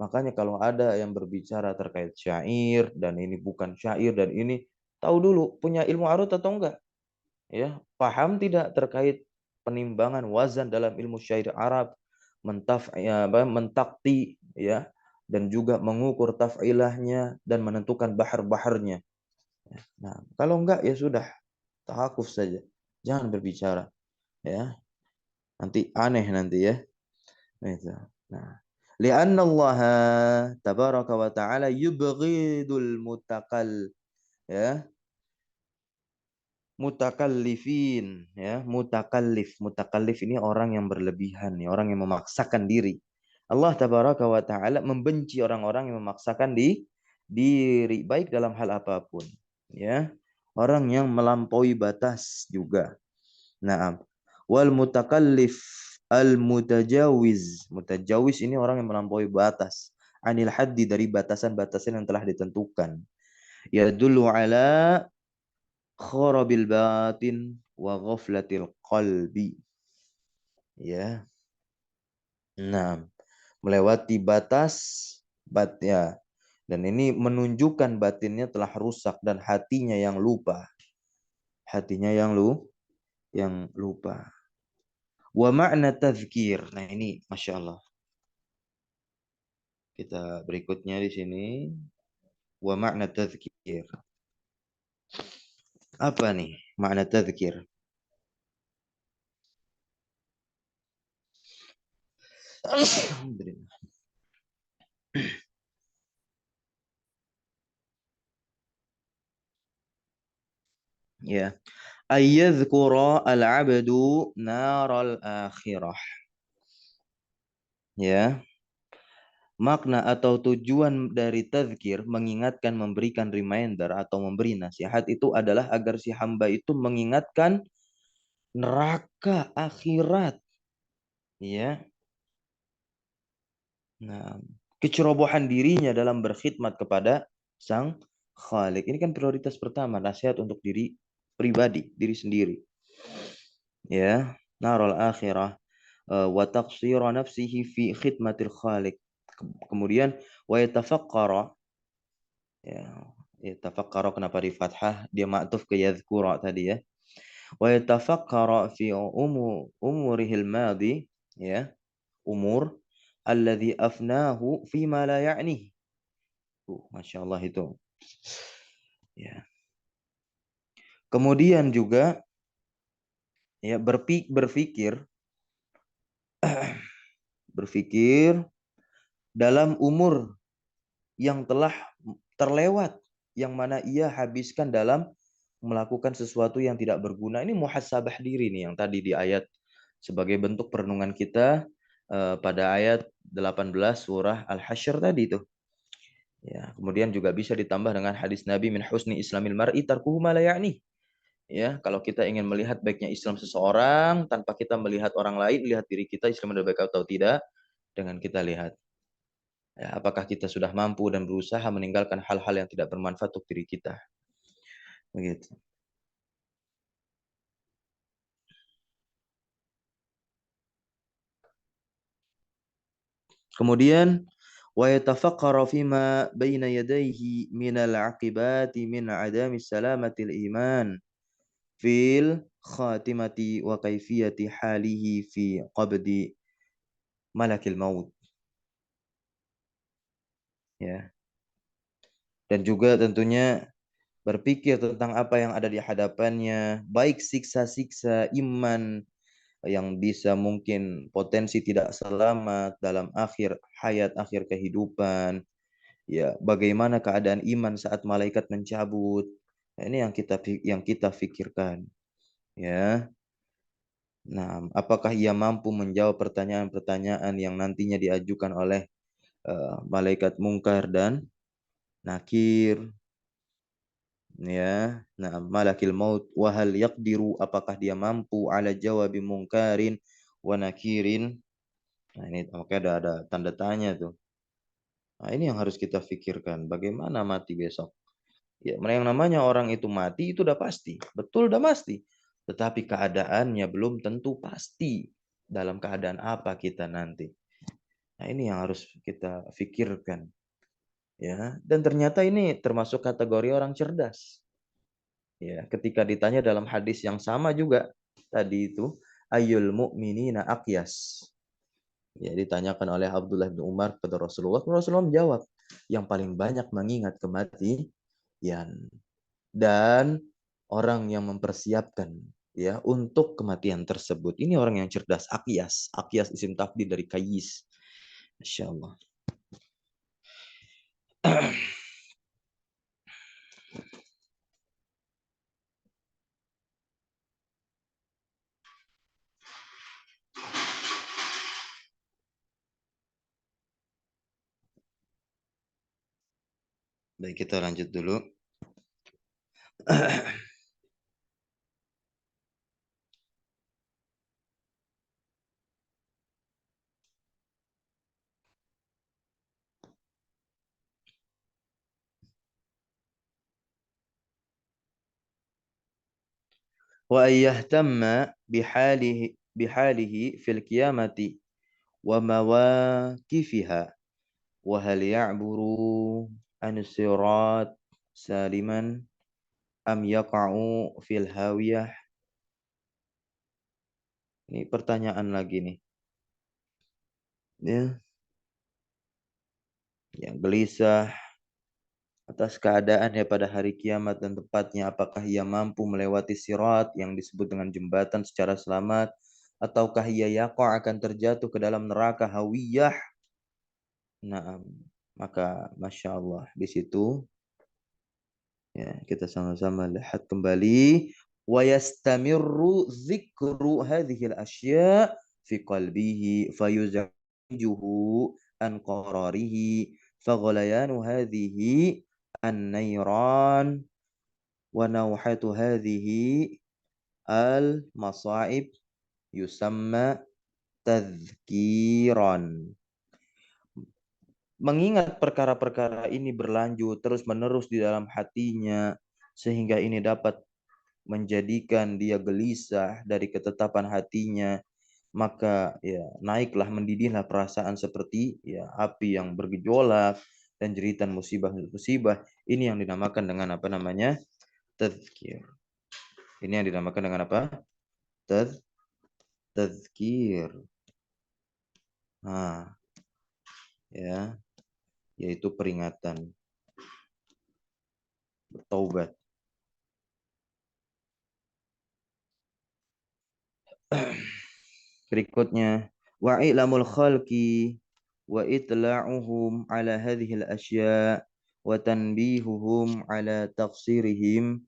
Speaker 1: Makanya kalau ada yang berbicara terkait syair dan ini bukan syair dan ini, tahu dulu punya ilmu arud atau enggak, ya. Paham tidak terkait penimbangan wazan dalam ilmu syair Arab, ya, mentakti, ya, dan juga mengukur taf'ilahnya dan menentukan bahar-baharnya. Nah, kalau enggak ya sudah, tahakuf saja. Jangan berbicara, ya. Nanti aneh nanti ya. Nah, itu. Nah, lianna Allah tabaraka wa ta'ala yubghidul ya, mutakallifin, ya, mutakallif ini orang yang berlebihan, ya, orang yang memaksakan diri. Allah tabaraka wa ta'ala membenci orang-orang yang memaksakan diri baik dalam hal apapun, ya. Orang yang melampaui batas juga. Naam. Wal mutakallif al mutajawiz. Mutajawiz ini orang yang melampaui batas. Anil haddi, dari batasan-batasan yang telah ditentukan. Yadullu ala kharabil batin wa ghaflatil qalbi. Ya. Nah, melewati batas ya. Dan ini menunjukkan batinnya telah rusak dan hatinya yang lupa. Hatinya yang lupa. Wa makna tazkir. Nah, ini Masya Allah. Kita berikutnya di sini. Wa makna tazkir. Apa nih makna tazkir? Alhamdulillah. Ya. Ayyadhkura al-abdu naral akhirah. Ya. Makna atau tujuan dari tazkir, mengingatkan, memberikan reminder atau memberi nasihat itu adalah agar si hamba itu mengingatkan neraka akhirat. Ya. Nah, kecerobohan dirinya dalam berkhidmat kepada Sang Khalik. Ini kan prioritas pertama, nasihat untuk diri pribadi, diri sendiri. Ya, narol akhirah wa taqsira nafsihi fi khidmatil Khalik. Kemudian wa yatafaqqara, ya, yatafaqqara kenapa di fathah? Dia ma'tuf ke yadhkura tadi ya. Wa yatafaqqara fi umurihil madi, ya, umur alladhi afnahu fima la ya'ni. Masya Allah itu. Ya. Kemudian juga ya berpikir berpikir dalam umur yang telah terlewat, yang mana ia habiskan dalam melakukan sesuatu yang tidak berguna. Ini muhasabah diri nih yang tadi di ayat, sebagai bentuk perenungan kita pada ayat 18 surah Al-Hasyr tadi itu. Ya, kemudian juga bisa ditambah dengan hadis Nabi, min husni islamil mar'i tarkuhu ma la ya'ni. Ya, kalau kita ingin melihat baiknya Islam seseorang tanpa kita melihat orang lain, lihat diri kita, Islam sudah baik atau tidak, dengan kita lihat, ya, apakah kita sudah mampu dan berusaha meninggalkan hal-hal yang tidak bermanfaat untuk diri kita. Begitu. Kemudian wa yatafaqqara fima baina yadayhi min al-aqibati min adami salamatil iman fil khatimati wa kaifiyati halihi fi qabdi malakil maut, ya. Dan juga tentunya berpikir tentang apa yang ada di hadapannya, baik siksa-siksa iman yang bisa mungkin potensi tidak selamat dalam akhir hayat, akhir kehidupan. Ya, bagaimana keadaan iman saat malaikat mencabut? Nah, ini yang kita pikirkan, ya. Nah, apakah ia mampu menjawab pertanyaan-pertanyaan yang nantinya diajukan oleh malaikat mungkar dan nakir, ya. Nah, malakil maut wahal yaqdiru, apakah dia mampu ala jawabi mungkarin wa nakirin. Nah, ini makanya ada tanda tanya tuh. Nah, ini yang harus kita pikirkan, bagaimana mati besok. Ya, yang namanya orang itu mati itu udah pasti, betul udah pasti. Tetapi keadaannya belum tentu pasti. Dalam keadaan apa kita nanti? Nah, ini yang harus kita pikirkan, ya. Dan ternyata ini termasuk kategori orang cerdas. Ya, ketika ditanya dalam hadis yang sama juga tadi itu, ayyul mu'minina aqyas. Ya, ditanyakan oleh Abdullah bin Umar kepada Rasulullah. Rasulullah menjawab, yang paling banyak mengingat kematian dan orang yang mempersiapkan ya untuk kematian tersebut. Ini orang yang cerdas, aqyas. Aqyas isim tafdil dari kayis. Masya Allah. Baik, kita lanjut dulu. Wa ayyahtamma bihalihi fil qiyamati wa mawaqifiha wa hal ya'buru an-sirat saliman am yaqa'u fil hawiyah. Ini pertanyaan lagi nih. Ya, yang gelisah atas keadaannya pada hari kiamat dan tepatnya apakah ia mampu melewati sirat yang disebut dengan jembatan secara selamat ataukah ia yaqa akan terjatuh ke dalam neraka hawiyah. Nah, maka Masya Allah di situ ya kita sama-sama lihat kembali wa yastamirru dzikru hadhil asya fi qalbihi fayuzajuhu an qararihi faghalayanu hadhihi an-nairan wa nawhatu hadhihi al-masa'ib yusamma tadhkiran. Mengingat perkara-perkara ini berlanjut terus-menerus di dalam hatinya sehingga ini dapat menjadikan dia gelisah dari ketetapan hatinya, maka ya naiklah mendidihlah perasaan seperti ya api yang bergejolak dan jeritan musibah-musibah. Ini yang dinamakan dengan apa namanya? Tadzkir. Ini yang dinamakan dengan apa? Tadzkir. Nah, ya, yaitu peringatan bertaubat. Berikutnya, wa ilamul khalqi wa itla'uhum ala hadhihi al-asya' wa tanbihuhum ala taqsirihim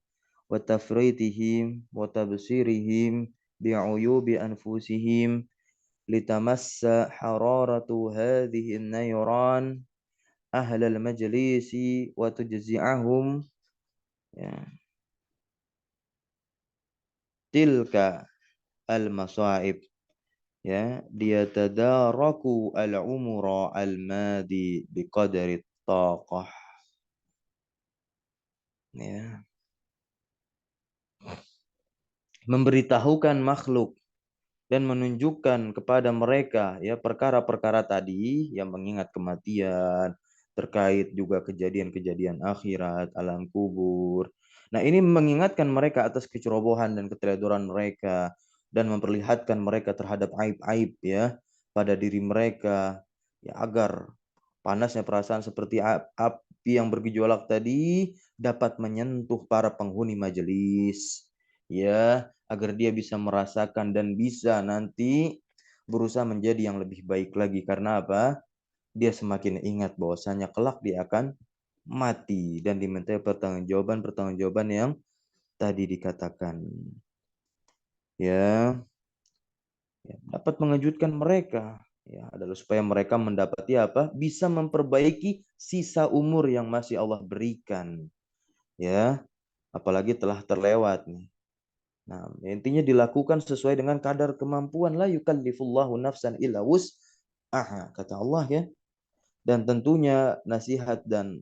Speaker 1: wa tafritihim wa tabsirihim bi'uyubi anfusihim litamassa hararatu hadhihi an-nayran ahlal majlisi wa tujzi'ahum ya, tilka al-masaib ya dia tadaraku al-umra al-madi biqadari taqah ya, memberitahukan makhluk dan menunjukkan kepada mereka ya perkara-perkara tadi yang mengingat kematian, terkait juga kejadian-kejadian akhirat, alam kubur. Nah, ini mengingatkan mereka atas kecerobohan dan keteledoran mereka dan memperlihatkan mereka terhadap aib-aib ya pada diri mereka ya agar panasnya perasaan seperti api yang bergejolak tadi dapat menyentuh para penghuni majelis ya agar dia bisa merasakan dan bisa nanti berusaha menjadi yang lebih baik lagi. Karena apa? Dia semakin ingat bahwasanya kelak dia akan mati dan dimintai pertanggungjawaban yang tadi dikatakan. Ya, dapat mengejutkan mereka. Ya, adalah supaya mereka mendapati apa? Bisa memperbaiki sisa umur yang masih Allah berikan. Ya, apalagi telah terlewat nih. Nah, intinya dilakukan sesuai dengan kadar kemampuan. La yukallifullahu nafsan illa wus'aha, kata Allah ya. Dan tentunya nasihat dan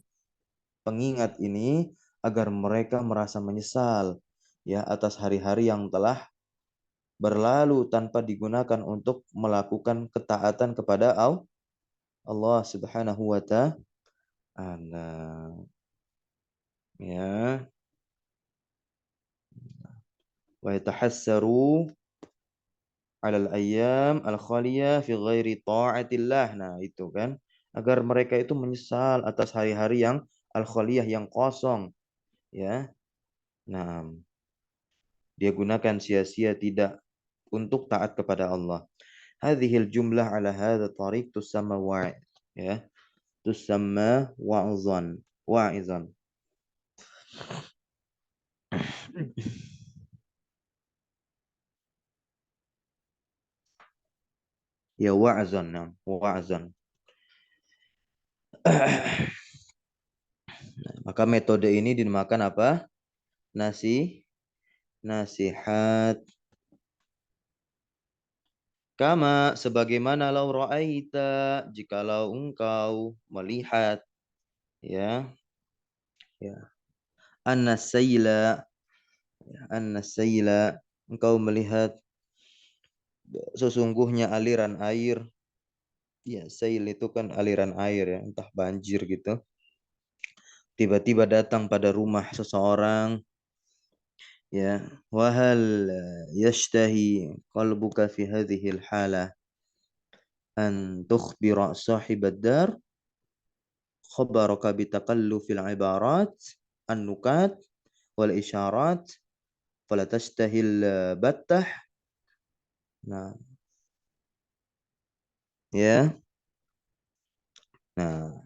Speaker 1: pengingat ini agar mereka merasa menyesal ya atas hari-hari yang telah berlalu tanpa digunakan untuk melakukan ketaatan kepada Allah Subhanahu wa taala. Ya, wa yatahassaru 'alal ayyam al-khaliyah fi ghairi ta'atillah. Nah, itu kan agar mereka itu menyesal atas hari-hari yang al-khaliyah yang kosong ya. Nah, dia gunakan sia-sia tidak untuk taat kepada Allah. Hadhil jumlah ala hadha tariq tusamma ya, tusamma wa'izan. Ya wa'zan, nah, wa'zan. Maka metode ini dinamakan apa? Nasihat. Kama sebagaimana lau ra'aita, jikalau engkau melihat ya, ya, an-nasaila, engkau melihat sesungguhnya aliran air. Ya, sail itu kan aliran air ya, entah banjir gitu. Tiba-tiba datang pada rumah seseorang ya, wahal yashtahi qalbuka fi hadhihi al-halah an tukhbira sahibad dar khabaraka bitaqallufil ibarat an-nukat wal isyarat fala tashtahil battah. Nah, ya. Nah,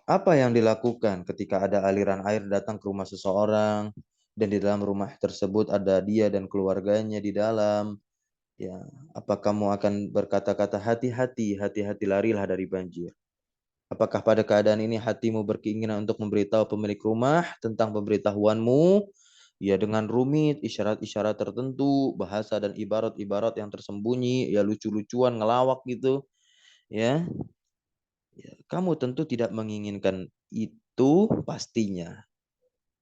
Speaker 1: apa yang dilakukan ketika ada aliran air datang ke rumah seseorang dan di dalam rumah tersebut ada dia dan keluarganya di dalam? Ya, apa kamu akan berkata-kata hati-hati, hati-hati larilah dari banjir? Apakah pada keadaan ini hatimu berkeinginan untuk memberitahu pemilik rumah tentang pemberitahuanmu? Ya dengan rumit, isyarat-isyarat tertentu, bahasa dan ibarat-ibarat yang tersembunyi, ya lucu-lucuan, ngelawak gitu. Ya, kamu tentu tidak menginginkan itu pastinya.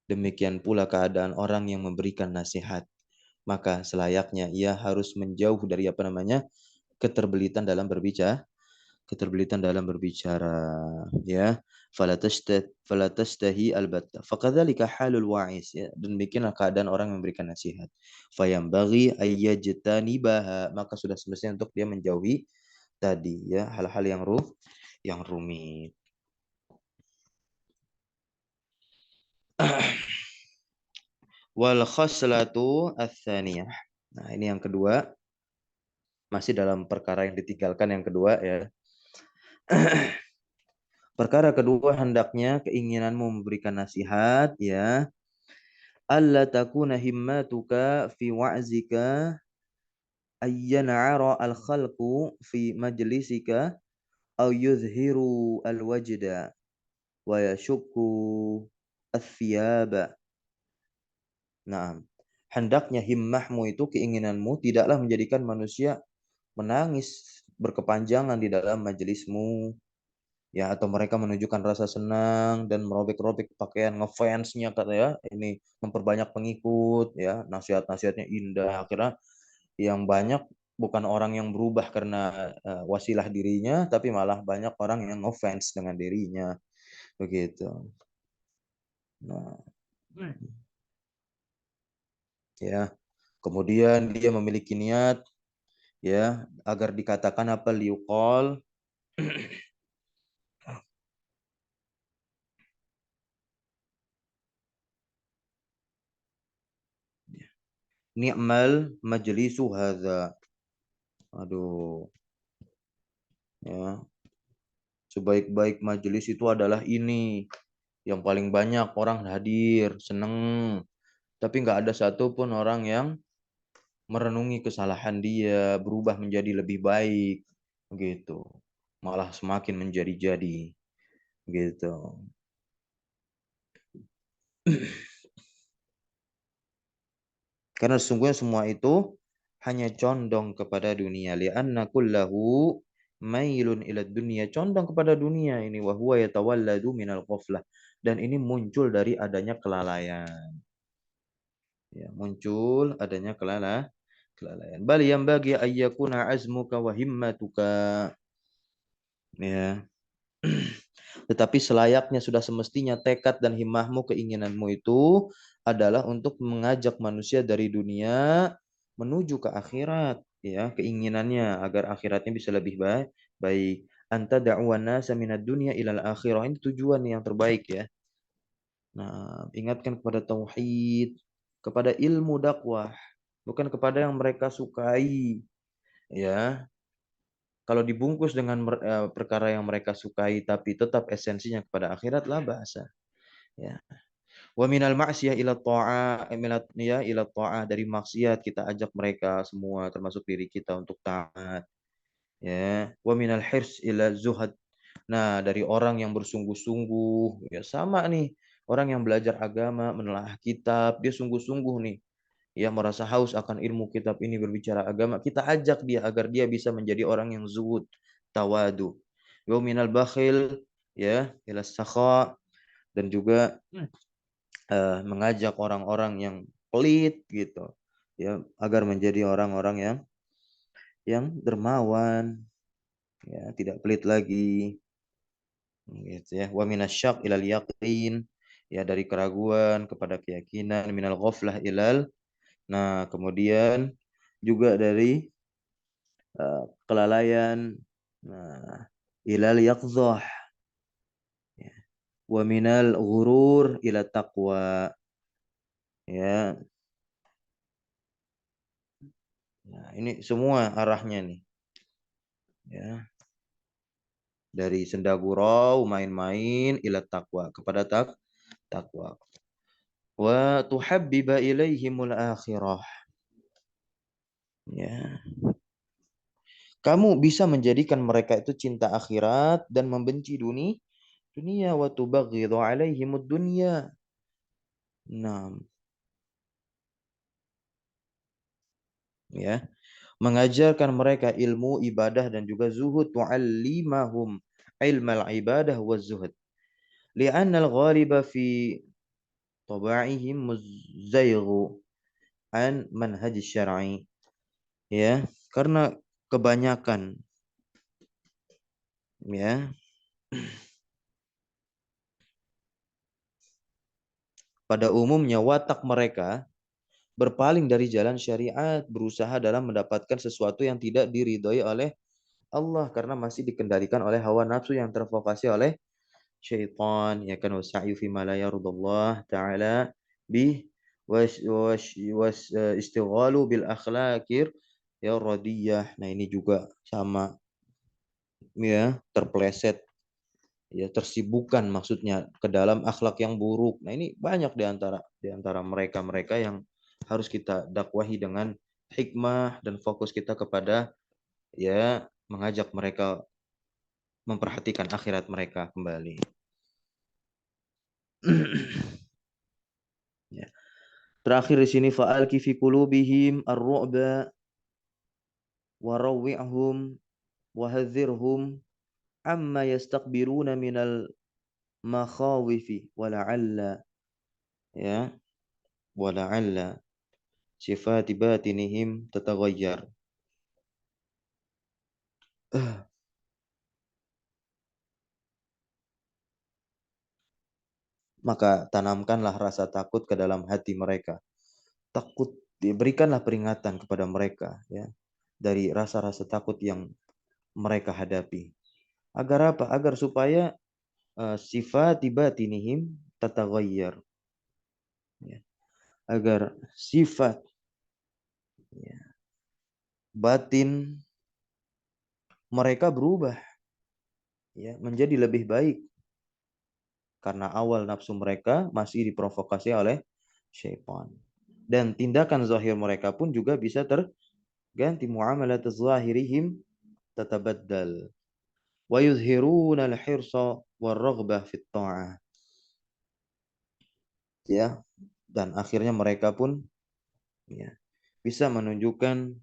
Speaker 1: Demikian pula keadaan orang yang memberikan nasihat. Maka selayaknya ia harus menjauh dari apa namanya keterbelitan dalam berbicara, ya. Fala tastahi albatta faqadzalika halul wa'is ya, demikianlah keadaan orang yang memberikan nasihat. Fayambaghi ayyajtanibaha, maka sudah semestinya untuk dia menjauhi tadi ya hal-hal yang rumit. Wal khaslatu ats-tsaniyah. Nah, ini yang kedua, masih dalam perkara yang ditinggalkan yang kedua ya. Perkara kedua, hendaknya keinginanmu memberikan nasihat ya. Alla takuna himmatuka fi wa'zika ayyan'ara al-khalqu fi majlisika aw yuzhiru al-wajda wa yashukku ath-thiyaba. Nah, hendaknya himmahmu itu keinginanmu tidaklah menjadikan manusia menangis berkepanjangan di dalam majelismu ya, atau mereka menunjukkan rasa senang dan merobek-robek pakaian ngefansnya kata ya, ini memperbanyak pengikut ya, nasihat-nasihatnya indah, akhirnya yang banyak bukan orang yang berubah karena wasilah dirinya, tapi malah banyak orang yang ngefans dengan dirinya begitu. Nah, ya, kemudian dia memiliki niat ya agar dikatakan apa liuqol. Ni'mal majlisu hadza. Aduh, ya. Sebaik-baik majelis itu adalah ini. Yang paling banyak orang hadir, seneng. Tapi nggak ada satupun orang yang merenungi kesalahan dia, berubah menjadi lebih baik. Gitu. Malah semakin menjadi-jadi. Gitu. Karena sesungguhnya semua itu hanya condong kepada dunia. Li'anna kullahu mailun ila dunia. Condong kepada dunia ini. Wa huwa yatawalladu minal ghaflah. Dan ini muncul dari adanya kelalaian. Ya, muncul adanya kelalaian. Bal yang bagi ayyakuna azmuka wa himmatuka. Ya. Tetapi selayaknya sudah semestinya tekad dan himmahmu, keinginanmu itu adalah untuk mengajak manusia dari dunia menuju ke akhirat, ya, keinginannya agar akhiratnya bisa lebih baik. Baik, anta da'wan nasa minad dunya ilal akhirah, ini tujuan yang terbaik ya. Nah, ingatkan kepada tauhid, kepada ilmu dakwah, bukan kepada yang mereka sukai, ya. Kalau dibungkus dengan perkara yang mereka sukai tapi tetap esensinya kepada akhirat, lah bahasa. Ya. Wa minal ma'siyah ila ta'ah, ya ila ta'ah, dari maksiat kita ajak mereka semua termasuk diri kita untuk taat. Ya. Wa minal hirs ila zuhad. Nah, dari orang yang bersungguh-sungguh, ya sama nih. Orang yang belajar agama, menelaah kitab, dia sungguh-sungguh nih. Ya, merasa haus akan ilmu kitab ini, berbicara agama, kita ajak dia agar dia bisa menjadi orang yang zuhud, tawadu. Wa minal bakhil, ya, ila sakha, dan juga mengajak orang-orang yang pelit gitu, ya, agar menjadi orang-orang yang dermawan, ya, tidak pelit lagi, gitu ya. Wa minasyak ilal yaqin, ya, dari keraguan kepada keyakinan, minal ghaflah ilal, nah, kemudian juga dari kelalaian, nah, ilal yaqzah, ya. Wa minal ghurur ila taqwa, ya. Nah, ini semua arahnya nih, ya. Dari sendagurau, main-main, ila taqwa, kepada takwa. Wa tuhabbiba ilaihimul akhirah. Ya. Kamu bisa menjadikan mereka itu cinta akhirat dan membenci dunia, wa tubaghidhu alaihimud dunya. Nah, ya. Mengajarkan mereka ilmu ibadah dan juga zuhud, tu'allimahum ilmal ibadah wa zuhud. Li'anna al-ghaliba fi taba'ihim muzayghu an manhaj syar'i, ya, karena kebanyakan, ya, pada umumnya watak mereka berpaling dari jalan syariat, berusaha dalam mendapatkan sesuatu yang tidak diridhoi oleh Allah karena masih dikendalikan oleh hawa nafsu yang terprovokasi oleh syaitan, ya kan, wasa'yu fi ma la yardallah ta'ala bih was istighalu bil akhlaqir ya radiyah. Nah, ini juga sama, ya, terpleset, ya, tersibukkan maksudnya ke dalam akhlak yang buruk. Nah, ini banyak di antara mereka-mereka yang harus kita dakwahi dengan hikmah dan fokus kita kepada, ya, mengajak mereka memperhatikan akhirat mereka kembali. Ya. Terakhir di sini, fa'alki fi qulubihim ar-ru'ba wa rawwi'hum wa hadzirhum amma yastakbiruna minal makhawifi wa la'alla, ya, wa la'alla sifati batinihim tataghayyar. Maka tanamkanlah rasa takut ke dalam hati mereka. Takut, diberikanlah peringatan kepada mereka, ya, dari rasa-rasa takut yang mereka hadapi. Agar apa? Agar supaya sifat batinihim tataghayyar. Ya. Agar sifat Ya. Batin mereka berubah, ya, menjadi lebih baik karena awal nafsu mereka masih diprovokasi oleh syaitan. Dan tindakan zahir mereka pun juga bisa terganti. Muamalat zahirihim tatabaddal wa yuzhiruna al-hirsa war-raghbah fit ta'ah. Ya, dan akhirnya mereka pun, ya, bisa menunjukkan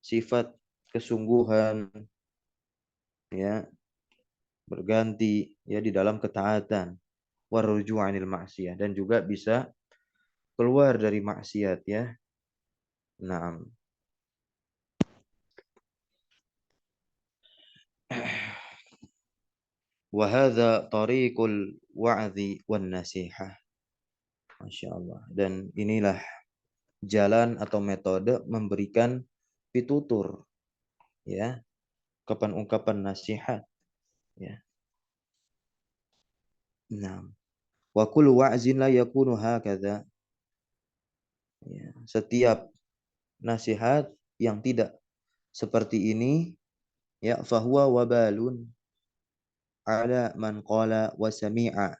Speaker 1: sifat kesungguhan, ya, berganti, ya, di dalam ketaatan, warruju'anil ma'siyah, dan juga bisa keluar dari maksiat, ya. Naam. Wa hadza tariqul wa'dhi wan nasihah. Masya Allah. Dan inilah jalan atau metode memberikan pitutur, ya, ungkapan nasihat, ya. Naam. Wa kullu wa'zin la yakunu hakadha. Ya. Setiap nasihat yang tidak seperti ini, ya, fahuwa wabalun ala man qala wa sami'a.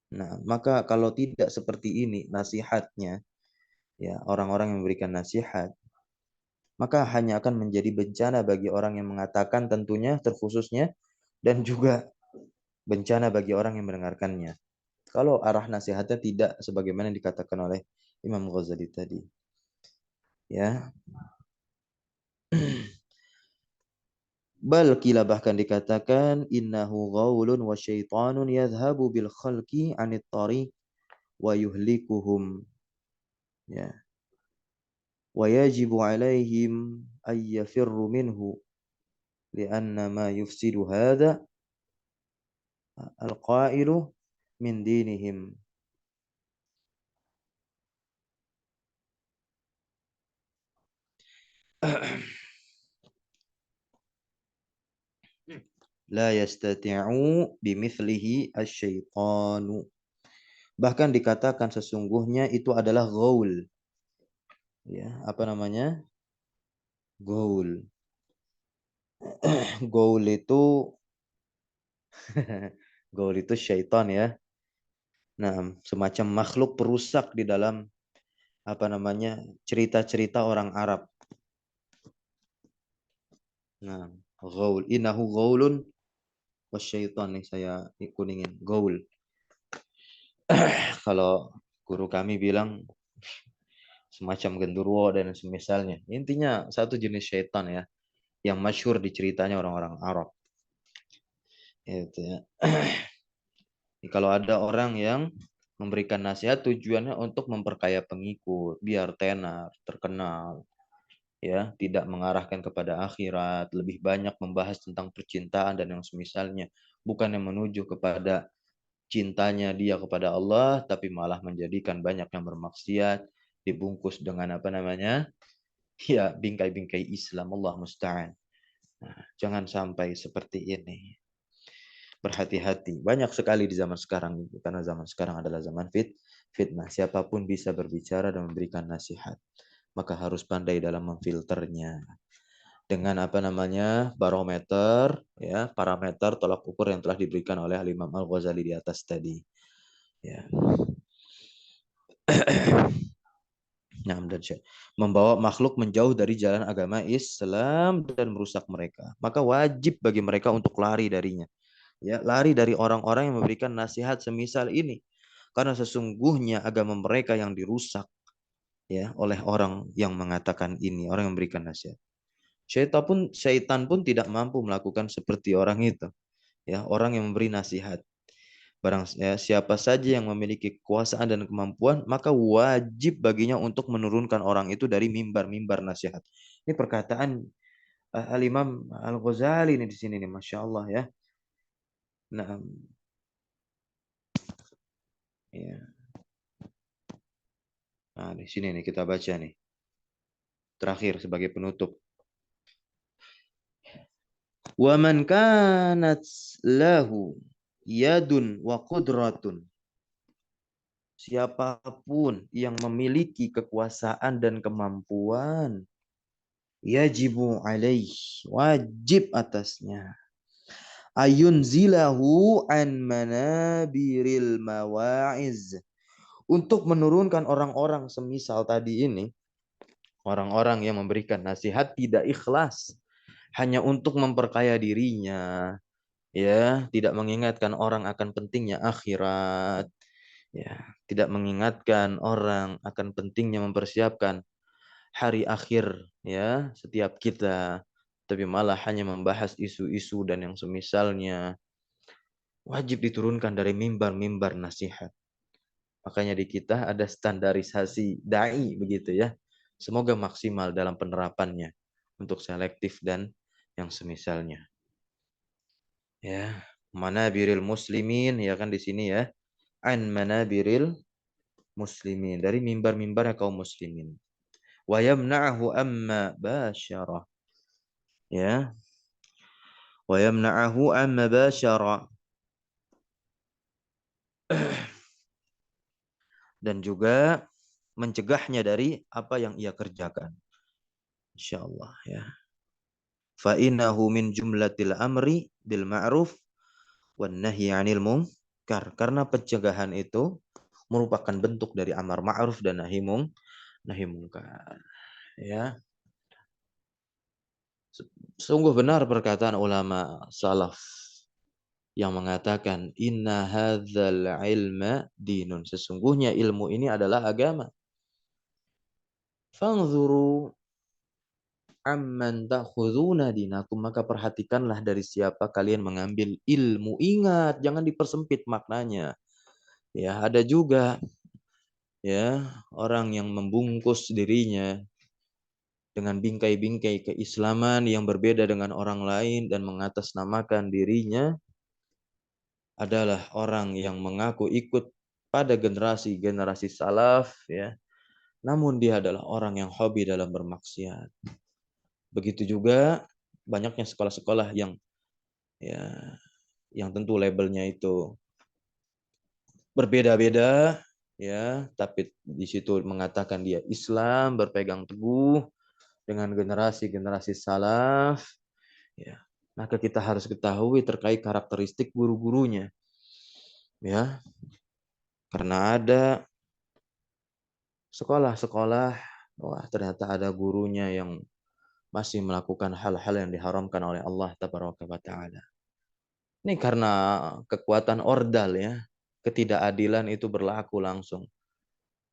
Speaker 1: Nah, maka kalau tidak seperti ini nasihatnya, ya, orang-orang yang memberikan nasihat, maka hanya akan menjadi bencana bagi orang yang mengatakan tentunya terkhususnya, dan juga bencana bagi orang yang mendengarkannya. Kalau arah nasihatnya tidak sebagaimana yang dikatakan oleh Imam Ghazali tadi, ya. Bal kila bahkan dikatakan innahu ghaulun wa syaitanun yadhhabu bil khalqi anit tariq wa yuhlikuhum, ya, wa yajibu alaihim ay yafirru minhu lianna ma yufsidu hadha al-qailu min dinihim. La yastati'u bimithlihi asyaitanu. Bahkan dikatakan sesungguhnya itu adalah gaul. Ya, apa namanya? Gaul. Gaul itu gaul itu syaitan, ya. Nah, semacam makhluk perusak di dalam apa namanya? Cerita-cerita orang Arab. Nah, gaul. Innahu gaulun wasyaitan, nih saya kuningin. Gaul. Kalau guru kami bilang semacam genderuwo dan semisalnya. Intinya satu jenis syaitan, ya, yang masyhur di ceritanya orang-orang Arab. Itu, ya. Kalau ada orang yang memberikan nasihat tujuannya untuk memperkaya pengikut, biar tenar, terkenal, ya, tidak mengarahkan kepada akhirat, lebih banyak membahas tentang percintaan dan yang semisalnya, bukan yang menuju kepada cintanya dia kepada Allah, tapi malah menjadikan banyak yang bermaksiat, dibungkus dengan apa namanya, ya, bingkai-bingkai Islam. Allah musta'an. Nah, jangan sampai seperti ini. Berhati-hati. Banyak sekali di zaman sekarang, karena zaman sekarang adalah zaman fitnah. Siapapun bisa berbicara dan memberikan nasihat. Maka harus pandai dalam memfilternya. Dengan apa namanya? Barometer, ya, parameter tolak ukur yang telah diberikan oleh Imam Al-Ghazali di atas tadi. Ya. Nah, dan membawa makhluk menjauh dari jalan agama Islam dan merusak mereka. Maka wajib bagi mereka untuk lari darinya. Ya, lari dari orang-orang yang memberikan nasihat semisal ini. Karena sesungguhnya agama mereka yang dirusak, ya, oleh orang yang mengatakan ini, orang yang memberikan nasihat. Syaitan pun tidak mampu melakukan seperti orang itu, ya, orang yang memberi nasihat. Barang, ya, siapa saja yang memiliki kekuasaan dan kemampuan, maka wajib baginya untuk menurunkan orang itu dari mimbar-mimbar nasihat. Ini perkataan Al-Imam Al-Ghazali ini di sini nih, Masya Allah, ya. Nah, ya. Nah, di sini nih kita baca nih. Terakhir sebagai penutup. Wa man kanat lahu yadun wa qudratun siapapun yang memiliki kekuasaan dan kemampuan, yajibu alaih, wajib atasnya, ayun zilahu an manabiril mawa'iz, untuk menurunkan orang-orang semisal tadi ini, orang-orang yang memberikan nasihat tidak ikhlas, hanya untuk memperkaya dirinya, ya, tidak mengingatkan orang akan pentingnya akhirat, ya, tidak mengingatkan orang akan pentingnya mempersiapkan hari akhir, ya, setiap kita, tapi malah hanya membahas isu-isu dan yang semisalnya, wajib diturunkan dari mimbar-mimbar nasihat. Makanya di kita ada standarisasi dai begitu ya. Semoga maksimal dalam penerapannya untuk selektif dan yang semisalnya. Ya, manabiril muslimin ya kan di sini ya. An manabiril muslimin, dari mimbar-mimbar kaum muslimin. Wa yamna'ahu amma basyara. Ya. Wa yamna'ahu amma basyara. Dan juga mencegahnya dari apa yang ia kerjakan. Insyaallah ya. Fa innahu min jumlatil amri bil ma'ruf wan nahyi 'anil munkar. Karena pencegahan itu merupakan bentuk dari amar ma'ruf dan nahi mungkar. Ya. Sungguh benar perkataan ulama salaf yang mengatakan inna hadzal ilma dinun. Sesungguhnya ilmu ini adalah agama. Fanzuru amman ta'khuduna dinakum, maka perhatikanlah dari siapa kalian mengambil ilmu. Ingat, jangan dipersempit maknanya. Ya, ada juga ya orang yang membungkus dirinya dengan bingkai-bingkai keislaman yang berbeda dengan orang lain dan mengatasnamakan dirinya adalah orang yang mengaku ikut pada generasi-generasi salaf ya. Namun dia adalah orang yang hobi dalam bermaksiat. Begitu juga banyaknya sekolah-sekolah ya yang tentu labelnya itu berbeda-beda ya, tapi di situ mengatakan dia Islam, berpegang teguh dengan generasi-generasi salaf ya. Maka kita harus ketahui terkait karakteristik guru-gurunya ya. Karena ada sekolah-sekolah, wah ternyata ada gurunya yang masih melakukan hal-hal yang diharamkan oleh Allah Tabaraka wa Ta'ala. Ini karena kekuatan ordal ya. Ketidakadilan itu berlaku langsung.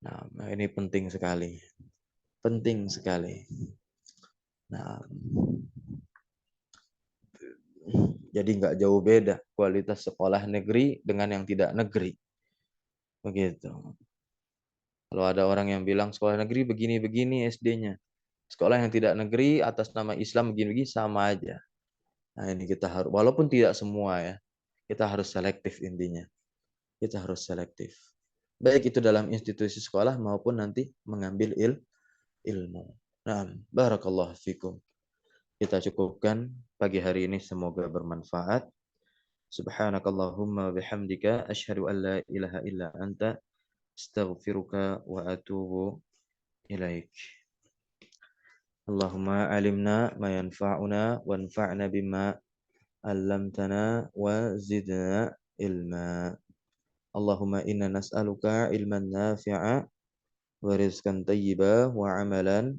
Speaker 1: Nah, ini penting sekali. Penting sekali. Nah, jadi nggak jauh beda kualitas sekolah negeri dengan yang tidak negeri. Begitu. Kalau ada orang yang bilang sekolah negeri begini-begini SD-nya. Sekolah yang tidak negeri atas nama Islam begini-begini sama aja. Nah, ini kita harus, walaupun tidak semua ya, kita harus selektif intinya. Kita harus selektif. Baik itu dalam institusi sekolah maupun nanti mengambil ilmu. Nah, barakallahu fikum. Kita cukupkan pagi hari ini, semoga bermanfaat. Subhanakallahumma bihamdika asyhadu an la ilaha illa anta astaghfiruka wa atubu ilaik. Allahumma alimna ma yanfa'una wanfa'na bima 'allamtana wa zidna ilma. Allahumma inna nas'aluka ilman nafi'a wa rizqan thayyiba wa amalan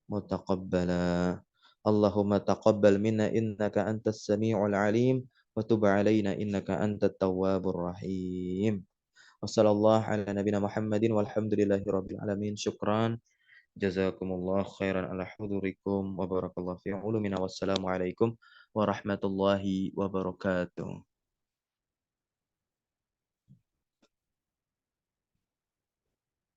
Speaker 1: mutaqabbala. Allahumma taqabbal minna innaka antas sami'ul alim wa tub alaina innaka antat tawwabur rahim. Wa sallallahu ala nabiyina Muhammadin walhamdulillahi rabbil alamin. Syukran. Jazakumullah khairan ala hudurikum wa barakallahu fi ulumina. Wassalamu alaikum warahmatullahi wabarakatuh.